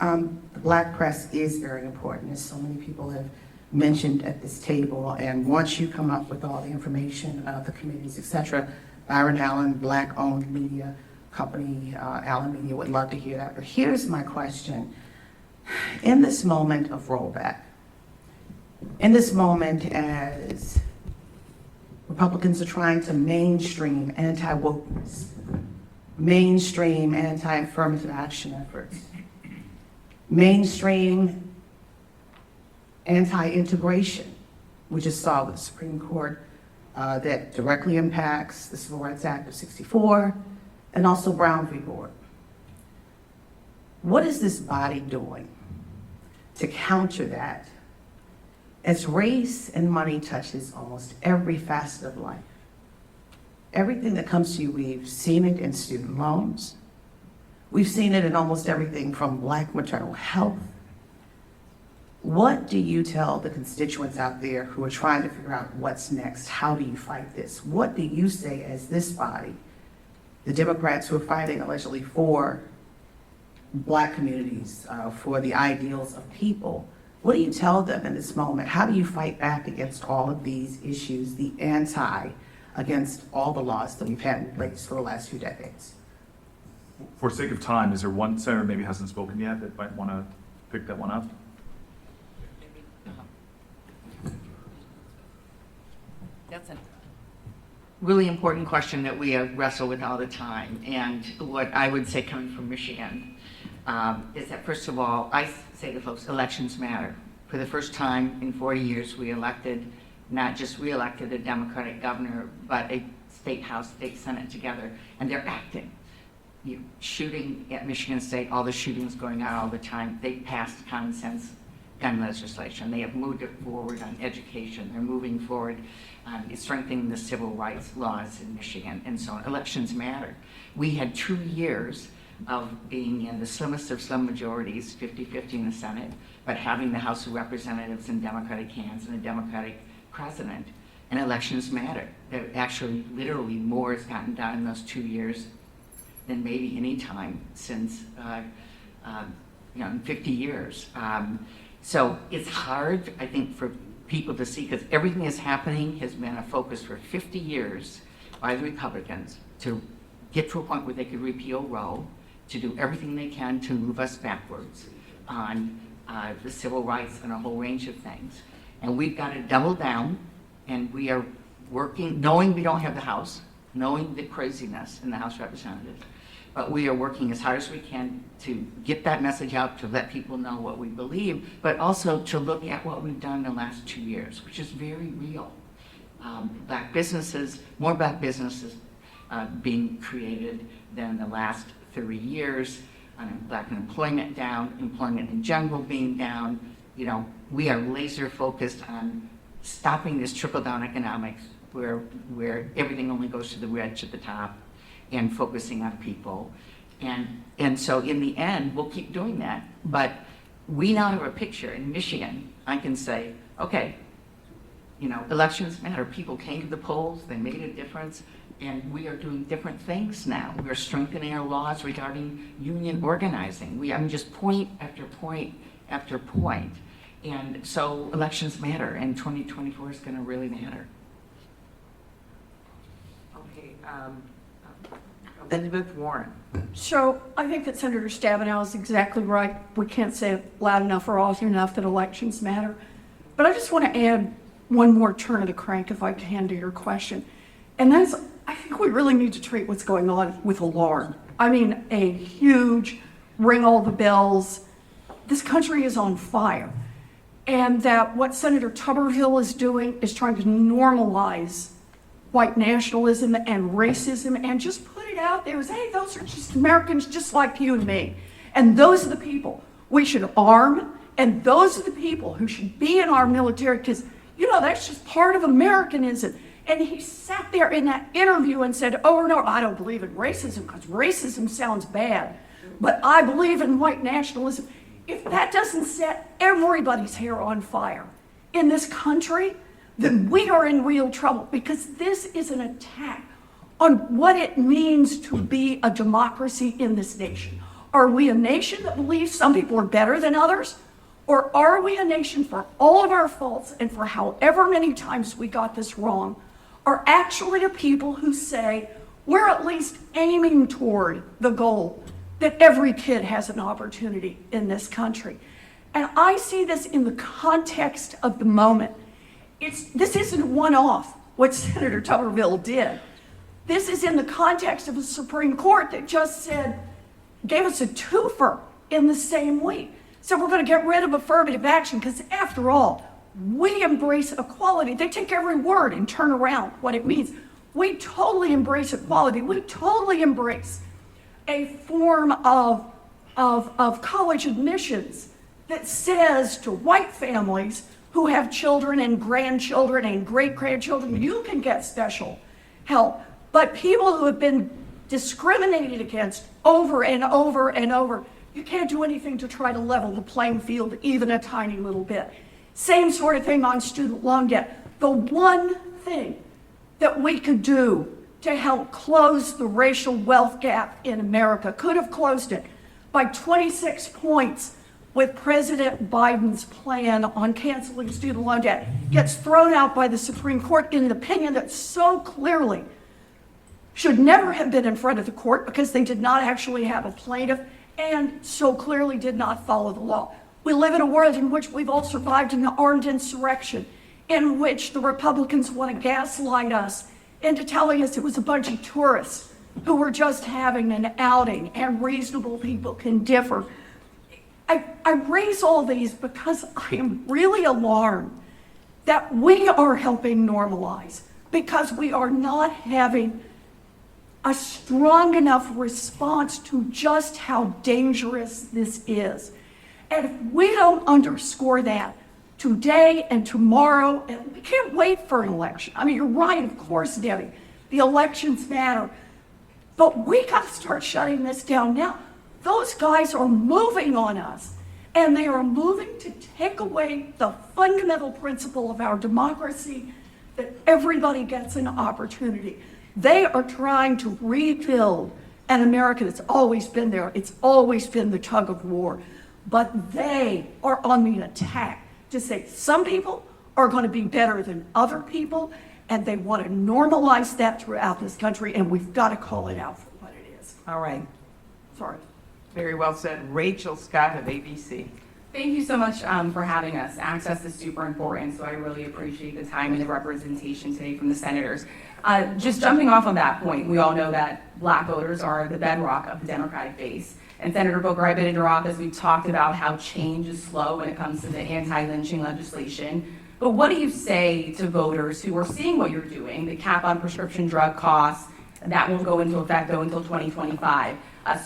The Black press is very important, as so many people have mentioned at this table. And once you come up with all the information about the committees, et cetera, Byron Allen, Black-owned media company, Allen Media, would love to hear that. But here's my question. In this moment of rollback, in this moment as Republicans are trying to mainstream anti-wokeness, mainstream anti-affirmative action efforts, mainstream anti-integration. We just saw with the Supreme Court that directly impacts the Civil Rights Act of '64 and also Brown v. Board. What is this body doing to counter that as race and money touches almost every facet of life? Everything that comes to you, we've seen it in student loans. We've seen it in almost everything from Black maternal health. What do you tell the constituents out there who are trying to figure out what's next? How do you fight this? What do you say as this body, the Democrats who are fighting allegedly for Black communities, for the ideals of people? What do you tell them in this moment? How do you fight back against all of these issues, the anti, against all the laws that we've had in place for the last few decades? For sake of time, is there one senator maybe hasn't spoken yet that might want to pick that one up? That's a really important question that we wrestle with all the time. And what I would say, coming from Michigan, is that first of all, I say to folks, elections matter. For the first time in 40 years, we elected, not just re-elected a Democratic governor, but a state house, state senate together, and they're acting. Shooting at Michigan State, all the shootings going on all the time, they passed common sense gun legislation. They have moved it forward on education. They're moving forward on strengthening the civil rights laws in Michigan, and so on. Elections matter. We had 2 years of being in the slimmest of slim majorities, 50-50 in the Senate, but having the House of Representatives in Democratic hands and a Democratic president. And elections matter. There actually, literally, more has gotten done in those 2 years than maybe any time since, in 50 years. So it's hard, I think, for people to see, because everything that's happening has been a focus for 50 years by the Republicans to get to a point where they could repeal Roe, to do everything they can to move us backwards on the civil rights and a whole range of things. And we've got to double down, and we are working, knowing we don't have the House, knowing the craziness in the House of Representatives, but we are working as hard as we can to get that message out, to let people know what we believe, but also to look at what we've done in the last 2 years, which is very real. Black businesses, more Black businesses being created than the last 30 years, Black employment down, employment in general being down. We are laser focused on stopping this trickle-down economics where everything only goes to the rich at the top, and focusing on people. And so in the end, we'll keep doing that. But we now have a picture in Michigan. I can say, okay, elections matter. People came to the polls, they made a difference, and we are doing different things now. We're strengthening our laws regarding union organizing. Just point after point after point. And so elections matter, and 2024 is going to really matter. Okay, Elizabeth Warren. So I think that Senator Stabenow is exactly right. We can't say it loud enough or often enough that elections matter. But I just want to add one more turn of the crank, if I can, to your question. And that's, I think we really need to treat what's going on with alarm. I mean, a huge ring all the bells. This country is on fire. And that what Senator Tuberville is doing is trying to normalize white nationalism and racism and just put it out there as, hey, those are just Americans just like you and me. And those are the people we should arm, and those are the people who should be in our military, because, you know, that's just part of Americanism. And he sat there in that interview and said, oh, no, I don't believe in racism because racism sounds bad, but I believe in white nationalism. If that doesn't set everybody's hair on fire in this country, then we are in real trouble, because this is an attack on what it means to be a democracy in this nation. Are we a nation that believes some people are better than others? Or are we a nation, for all of our faults and for however many times we got this wrong, are actually a people who say we're at least aiming toward the goal that every kid has an opportunity in this country? And I see this in the context of the moment. This isn't one-off, what Senator Tuberville did. This is in the context of a Supreme Court that just said, gave us a twofer in the same week. So we're going to get rid of affirmative action because, after all, we embrace equality. They take every word and turn around what it means. We totally embrace equality. We totally embrace a form of college admissions that says to white families who have children and grandchildren and great-grandchildren, you can get special help. But people who have been discriminated against over and over and over, you can't do anything to try to level the playing field even a tiny little bit. Same sort of thing on student loan debt. The one thing that we could do to help close the racial wealth gap in America, could have closed it by 26 points with President Biden's plan on canceling student loan debt, gets thrown out by the Supreme Court in an opinion that so clearly should never have been in front of the court, because they did not actually have a plaintiff and so clearly did not follow the law. We live in a world in which we've all survived an armed insurrection, in which the Republicans want to gaslight us into telling us it was a bunch of tourists who were just having an outing and reasonable people can differ. I raise all these because I am really alarmed that we are helping normalize, because we are not having a strong enough response to just how dangerous this is. And if we don't underscore that today and tomorrow, and we can't wait for an election. I mean, you're right, of course, Debbie, the elections matter, but we got to start shutting this down now. Those guys are moving on us, and they are moving to take away the fundamental principle of our democracy, that everybody gets an opportunity. They are trying to rebuild an America that's always been there. It's always been the tug of war. But they are on the attack to say some people are going to be better than other people, and they want to normalize that throughout this country, and we've got to call it out for what it is. All right. Sorry. Very well said. Rachel Scott of ABC. Thank you so much for having us. Access is super important, so I really appreciate the time and the representation today from the senators. Just jumping off on that point, we all know that Black voters are the bedrock of the Democratic base. And Senator Booker, I've been in your office, we've talked about how change is slow when it comes to the anti-lynching legislation. But what do you say to voters who are seeing what you're doing, the cap on prescription drug costs, that won't go into effect though until 2025?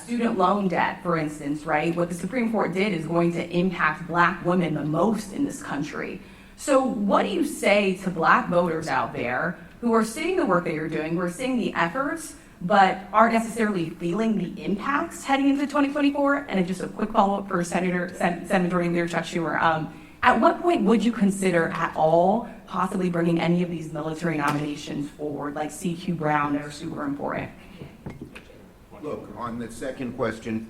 Student loan debt, for instance, right? What the Supreme Court did is going to impact Black women the most in this country. So what do you say to Black voters out there who are seeing the work that you're doing, who are seeing the efforts, but aren't necessarily feeling the impacts heading into 2024? And just a quick follow-up for Senator Leader Chuck Schumer. At what point would you consider at all possibly bringing any of these military nominations forward, like C.Q. Brown, that are super important? Look, on the second question,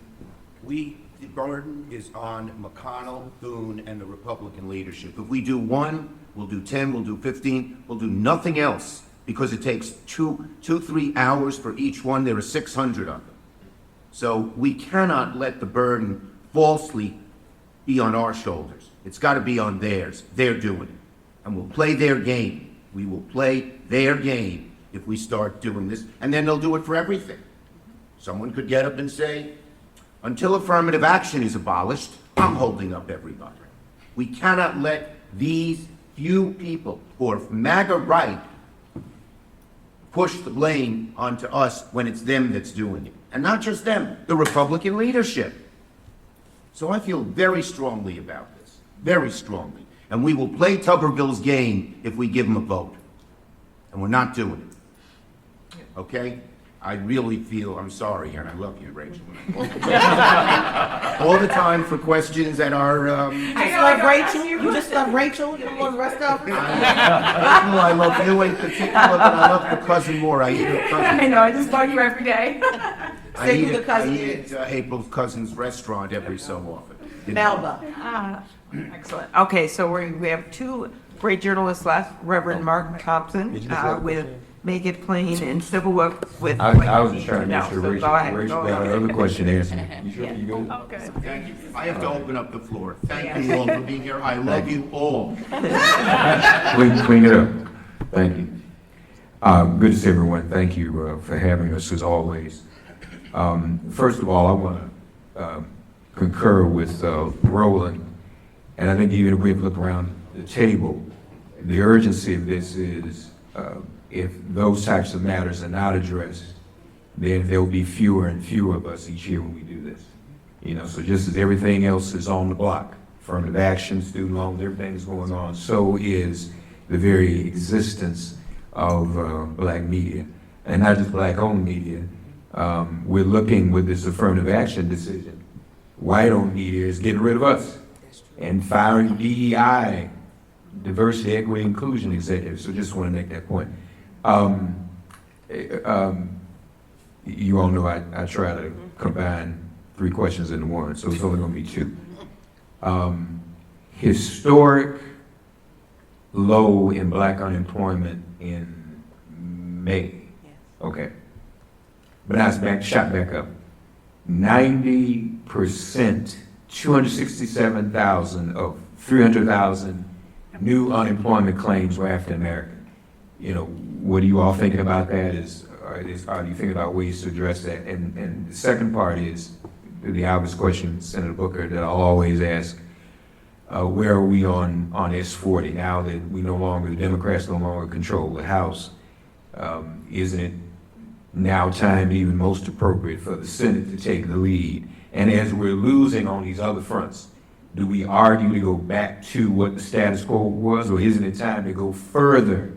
the burden is on McConnell, Thune, and the Republican leadership. If we do one, we'll do 10, we'll do 15, we'll do nothing else because it takes 3 hours for each one. There are 600 of them. So we cannot let the burden falsely be on our shoulders. It's got to be on theirs. They're doing it. And we'll play their game. We will play their game if we start doing this. And then they'll do it for everything. Someone could get up and say, until affirmative action is abolished, I'm holding up everybody. We cannot let these few people who are MAGA right push the blame onto us when it's them that's doing it. And not just them, the Republican leadership. So I feel very strongly about this, very strongly. And we will play Tuberville's game if we give them a vote. And we're not doing it. Okay? I really feel, I'm sorry, and I love you, Rachel. All the time for questions that are... I love Rachel. You just love Rachel. You don't love the rest of them. I love you in particular, but I love the cousin more. I eat her cousin. I know, I just love you every day. I eat at April's cousin's restaurant every so often. Melba. Excellent. Okay, so we have two great journalists left, Reverend Mark Thompson with Make It Plain and Civil Work with... I was just trying to make sure So go ahead, Rachel go got ahead. another question answered. You sure you go? Okay. Thank you. I have to open up the floor. Thank you all for being here. I love you all. Clean it up. Thank you. Good to see everyone. Thank you for having us as always. First of all, I want to concur with Roland, and I think even if we look around the table, the urgency of this is if those types of matters are not addressed, then there will be fewer and fewer of us each year when we do this. You know, so just as everything else is on the block, affirmative action, student loans, everything's going on, so is the very existence of black media, and not just black-owned media. We're looking with this affirmative action decision. White-owned media is getting rid of us and firing DEI, diversity, equity, inclusion executives. So just want to make that point. You all know I try to combine 3 questions into one, so it's only going to be 2. Historic low in black unemployment in May. Okay. But now it's shot back up. 90%, 267,000 of 300,000 new unemployment claims were African American. You know, what are you all thinking about that? Are you thinking about ways to address that? And the second part is the obvious question, Senator Booker, that I'll always ask. Where are we on S-40 now that the Democrats no longer control the House? Isn't it now time even most appropriate for the Senate to take the lead? And as we're losing on these other fronts, do we argue to go back to what the status quo was, or isn't it time to go further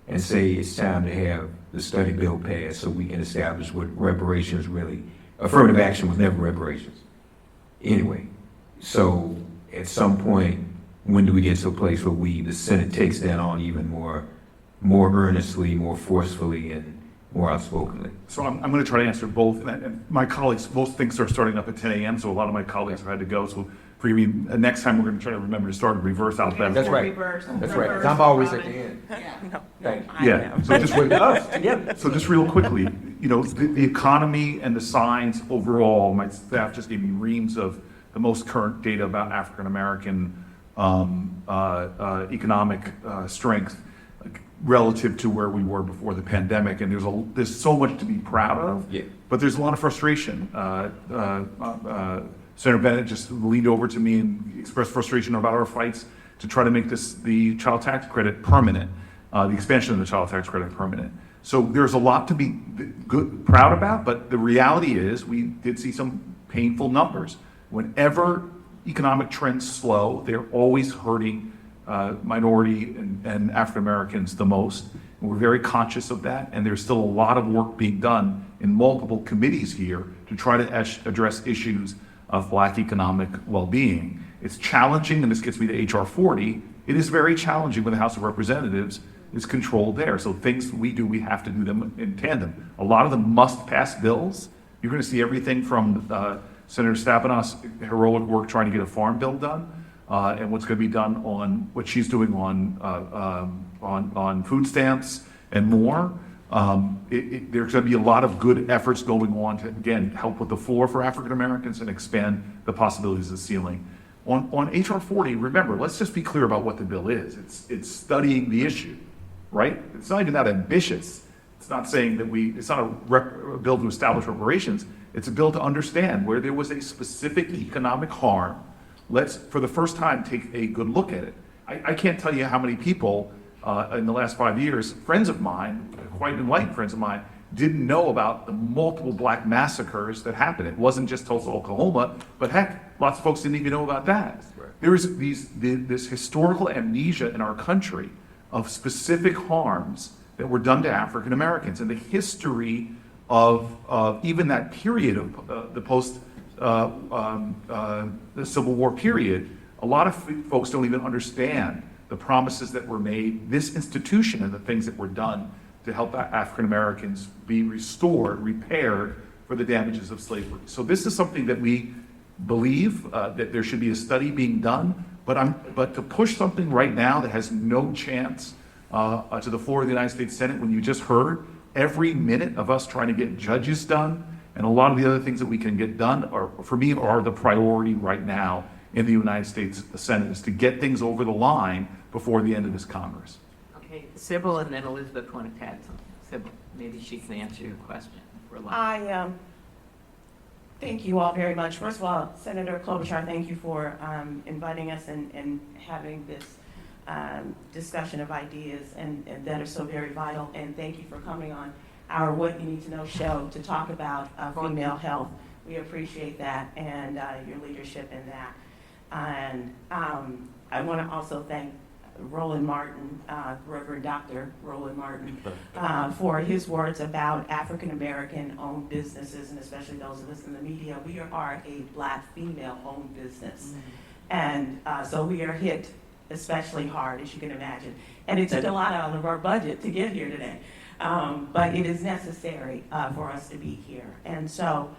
and say it's time to have the study bill passed so we can establish what reparations really, affirmative action was never reparations. Anyway, so at some point, when do we get to a place where the Senate takes that on even more earnestly, more forcefully, and more outspokenly? So I'm going to try to answer both. And my colleagues, both things are starting up at 10 a.m., so a lot of my colleagues have had to go. So for me, next time we're going to try to remember to start in reverse alphabetical. That's right. That's right. 'Cause I'm always at the end. Thank you. Yeah. So just so just real quickly, you know, the economy and the signs overall. My staff just gave me reams of the most current data about African American economic strength relative to where we were before the pandemic, and there's so much to be proud of. Yeah. But there's a lot of frustration. Senator Bennett just leaned over to me and expressed frustration about our fights to try to make the child tax credit permanent, the expansion of the child tax credit permanent. So there's a lot to be proud about, but the reality is we did see some painful numbers. Whenever economic trends slow, they're always hurting minority and African Americans the most. And we're very conscious of that, and there's still a lot of work being done in multiple committees here to try to address issues of black economic well-being. It's challenging, and this gets me to HR 40. It is very challenging when the House of Representatives is controlled there. So things we do, we have to do them in tandem. A lot of them must pass bills. You're going to see everything from Senator Stabenow's heroic work trying to get a farm bill done, and what's going to be done on what she's doing on food stamps and more. There's going to be a lot of good efforts going on to, again, help with the floor for African Americans and expand the possibilities of the ceiling. On HR 40, remember, let's just be clear about what the bill is. It's studying the issue, right? It's not even that ambitious. It's not saying that it's not a bill to establish reparations. It's a bill to understand where there was a specific economic harm. Let's, for the first time, take a good look at it. I can't tell you how many people in the last 5 years, friends of mine, quite enlightened friends of mine, didn't know about the multiple black massacres that happened. It wasn't just Tulsa, Oklahoma, but heck, lots of folks didn't even know about that. There is this historical amnesia in our country of specific harms that were done to African Americans, and the history of even that period of the post the Civil War period. A lot of folks don't even understand the promises that were made, this institution, and the things that were done to help African Americans be restored, repaired for the damages of slavery. So this is something that we believe that there should be a study being done, but to push something right now that has no chance to the floor of the United States Senate, when you just heard every minute of us trying to get judges done, and a lot of the other things that we can get done, for me, are the priority right now in the United States Senate, is to get things over the line before the end of this Congress. Okay, Sybil, and then Elizabeth wanted to add something. Sybil, maybe she can answer your question for lunch. I thank you all very much. First of all, Senator Klobuchar, thank you for inviting us and having this discussion of ideas and that are so very vital. And thank you for coming on our What You Need to Know show to talk about female health. We appreciate that and your leadership in that. And I want to also thank Roland Martin, Reverend Dr. Roland Martin, for his words about African American owned businesses, and especially those of us in the media. We are a Black female owned business. And so we are hit especially hard, as you can imagine. And it took a lot out of our budget to get here today. But it is necessary for us to be here. And so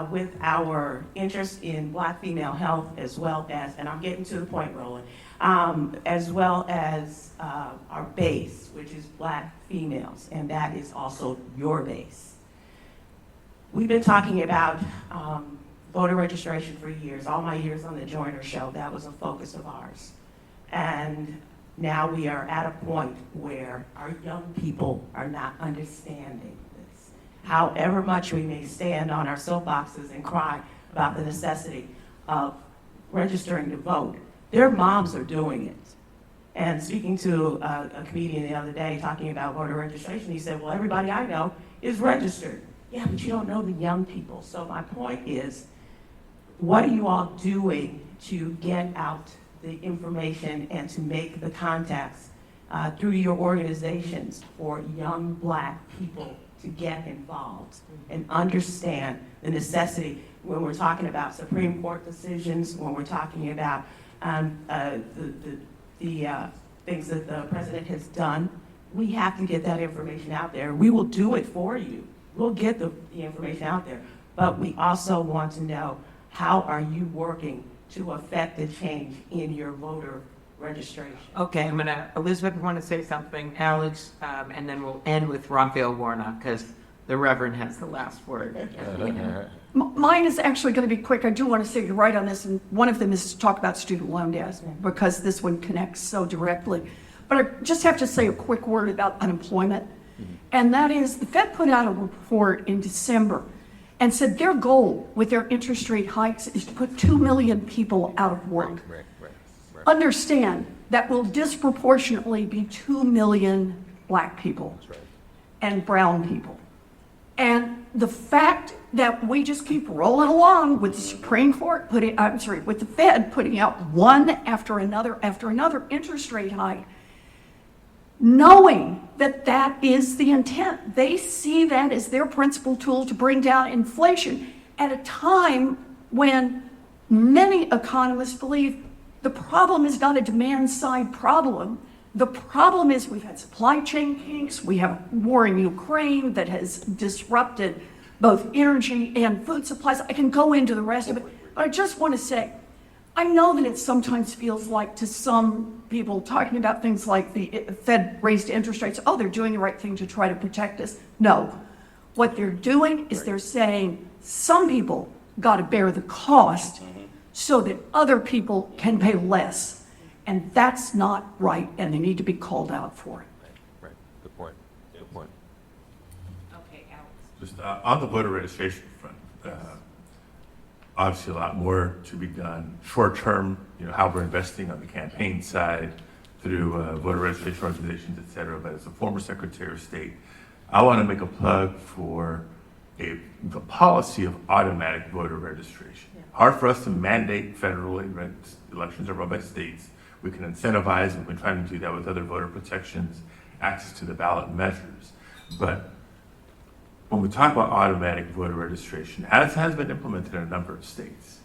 with our interest in Black female health, as well as, and I'm getting to the point, Roland, as well as our base, which is Black females, and that is also your base. We've been talking about voter registration for years. All my years on the Joyner Show, that was a focus of ours. And now we are at a point where our young people are not understanding this. However much we may stand on our soapboxes and cry about the necessity of registering to vote, their moms are doing it. And speaking to a comedian the other day talking about voter registration, he said, well, everybody I know is registered. Yeah, but you don't know the young people. So my point is, what are you all doing to get out the information and to make the contacts through your organizations for young Black people to get involved and understand the necessity when we're talking about Supreme Court decisions, when we're talking about the things that the president has done. We have to get that information out there. We will do it for you. We'll get the information out there. But we also want to know, how are you working to affect the change in your voter registration? Okay, Elizabeth, want to say something, Alex, and then we'll end with Raphael Warnock, because the Reverend has the last word. Mine is actually going to be quick. I do want to say you're right on this, and one of them is to talk about student loan debt, because this one connects so directly. But I just have to say a quick word about unemployment, and that is the Fed put out a report in December and said their goal with their interest rate hikes is to put 2 million people out of work. Understand that will disproportionately be 2 million Black people and brown people. And the fact that we just keep rolling along with the Supreme Court with the Fed putting out one after another interest rate hike, knowing that that is the intent. They see that as their principal tool to bring down inflation at a time when many economists believe the problem is not a demand side problem. The problem is we've had supply chain kinks, we have war in Ukraine that has disrupted both energy and food supplies. I can go into the rest of it, but I just want to say, I know that it sometimes feels like to some people talking about things like the Fed raised interest rates. Oh, they're doing the right thing to try to protect us. No. What they're doing is they're saying some people got to bear the cost so that other people can pay less. And that's not right, and they need to be called out for it. Right, good point, good point. Okay, Alex. Just on the voter registration front, obviously a lot more to be done. Short term, how we're investing on the campaign side through voter registration organizations, et cetera. But as a former Secretary of State, I want to make a plug for the policy of automatic voter registration. Hard for us to mandate federally, right? Elections are run by states. We can incentivize, and we've been trying to do that with other voter protections, access to the ballot measures. But when we talk about automatic voter registration, as has been implemented in a number of states,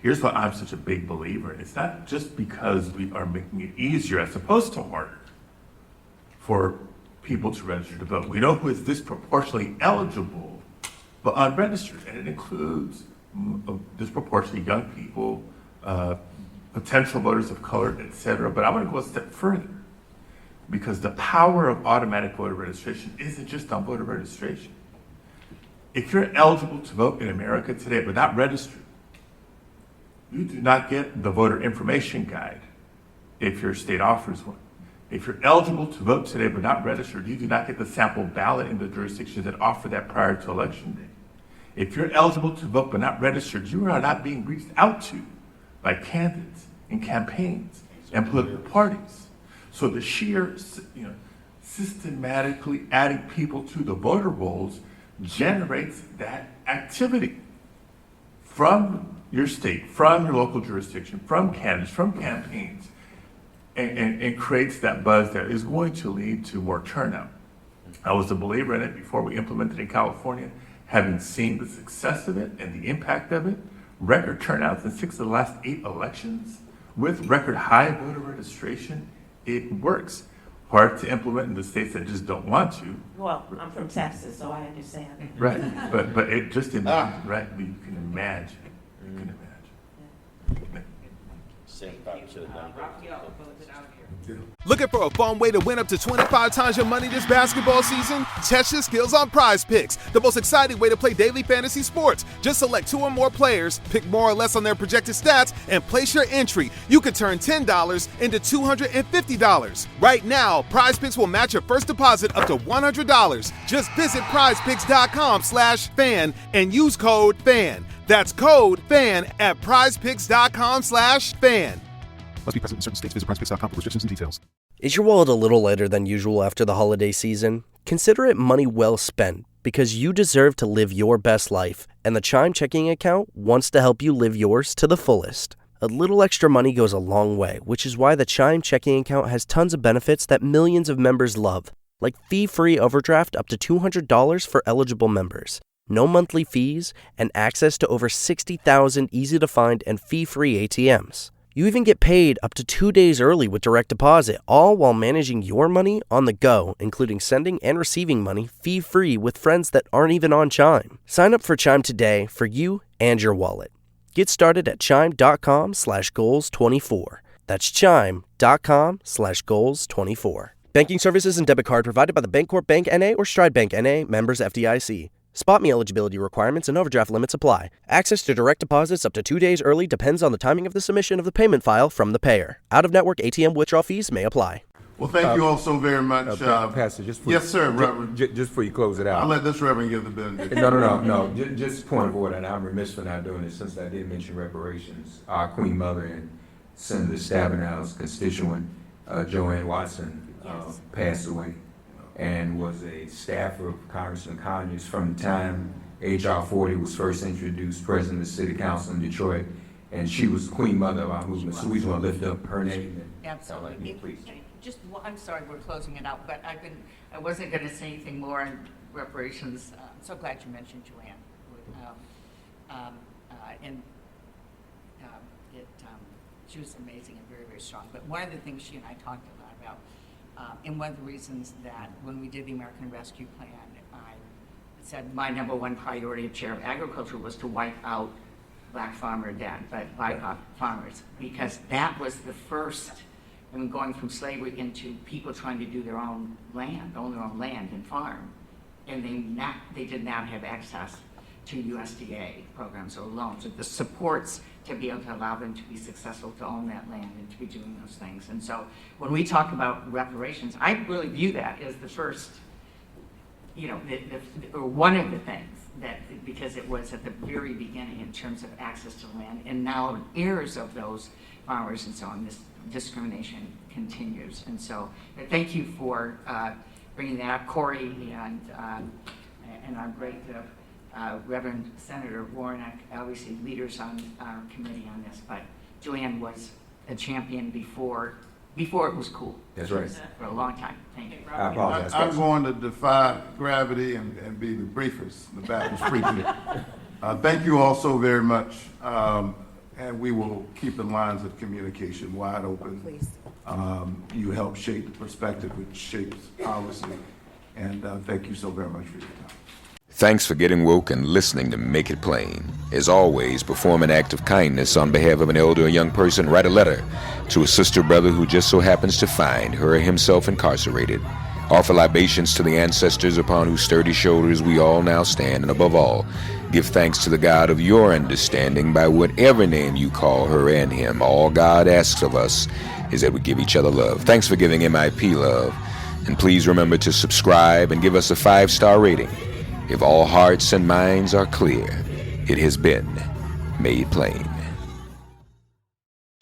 here's why I'm such a big believer. It's not just because we are making it easier as opposed to harder for people to register to vote. We know who is disproportionately eligible but unregistered, and it includes disproportionately young people, potential voters of color, et cetera. But I want to go a step further, because the power of automatic voter registration isn't just on voter registration. If you're eligible to vote in America today but not registered, you do not get the voter information guide if your state offers one. If you're eligible to vote today but not registered, you do not get the sample ballot in the jurisdictions that offer that prior to election day. If you're eligible to vote but not registered, you are not being reached out to by candidates and campaigns and political parties. So the sheer, systematically adding people to the voter rolls generates that activity from your state, from your local jurisdiction, from candidates, from campaigns, and creates that buzz that is going to lead to more turnout. I was a believer in it before we implemented it in California. Having seen the success of it and the impact of it, record turnouts in 6 of the last 8 elections with record high voter registration, it works. Hard to implement in the states that just don't want to. Well, I'm from Texas, so I understand. Right, but it just, right, you can imagine, you can imagine. Looking for a fun way to win up to 25 times your money this basketball season? Test your skills on Prize Picks, the most exciting way to play daily fantasy sports. Just select 2 or more players, pick more or less on their projected stats, and place your entry. You could turn $10 into $250. Right now, Prize Picks will match your first deposit up to $100. Just visit prizepicks.com/fan and use code FAN. That's code FAN at prizepicks.com/fan. Must be present in certain states. Visit prizepicks.com for restrictions and details. Is your wallet a little lighter than usual after the holiday season? Consider it money well spent, because you deserve to live your best life, and the Chime checking account wants to help you live yours to the fullest. A little extra money goes a long way, which is why the Chime checking account has tons of benefits that millions of members love, like fee-free overdraft up to $200 for eligible members, no monthly fees, and access to over 60,000 easy-to-find and fee-free ATMs. You even get paid up to 2 days early with direct deposit, all while managing your money on the go, including sending and receiving money fee-free with friends that aren't even on Chime. Sign up for Chime today for you and your wallet. Get started at chime.com/goals24. That's chime.com/goals24. Banking services and debit card provided by the Bancorp Bank N.A. or Stride Bank N.A. members FDIC. Spot me eligibility requirements and overdraft limits apply. Access to direct deposits up to 2 days early depends on the timing of the submission of the payment file from the payer. Out-of-network ATM withdrawal fees may apply. Well, thank you all so very much. Pastor, just for yes, sir, Reverend. Just before you close it out. I'll let this Reverend give the benediction. No. Just point of order, and I'm remiss for not doing this since I did mention reparations. Our Queen Mother and Senator Stabenow's constituent, Joanne Watson, passed away, and was a staffer of Congressman Conyers from the time H.R. 40 was first introduced, president of the City Council in Detroit, and she was the Queen Mother of our movement, so we just want to lift up her name. Absolutely. Please. Just, I'm sorry, we're closing it out, but I wasn't going to say anything more on reparations. I'm so glad you mentioned Joanne. She was amazing and very, very strong. But one of the things she and I talked a lot about, and one of the reasons that when we did the American Rescue Plan, I said my number one priority as chair of agriculture was to wipe out black farmer debt, but BIPOC farmers, because that was the first I mean, going from slavery into people trying to do their own land, own their own land and farm, and they did not have access to USDA programs or loans, or the supports to be able to allow them to be successful, to own that land and to be doing those things. And so when we talk about reparations, I really view that as the first, you know, or one of the things that, because it was at the very beginning in terms of access to land, and now heirs of those farmers and so on, this discrimination continues. And so thank you for bringing that up, Corey, and our great Reverend Senator Warnock, obviously leaders on our committee on this, but Joanne was a champion before it was cool. That's right. For a long time. Thank you. I apologize. I'm going to defy gravity and be the briefest, the Baptist preacher. Thank you all so very much, and we will keep the lines of communication wide open. Please. You help shape the perspective, which shapes policy, and thank you so very much for your time. Thanks for getting woke and listening to Make It Plain. As always, perform an act of kindness on behalf of an elder or young person. Write a letter to a sister or brother who just so happens to find her or himself incarcerated. Offer libations to the ancestors upon whose sturdy shoulders we all now stand. And above all, give thanks to the God of your understanding by whatever name you call her and him. All God asks of us is that we give each other love. Thanks for giving MIP love. And please remember to subscribe and give us a 5-star rating. If all hearts and minds are clear, it has been made plain.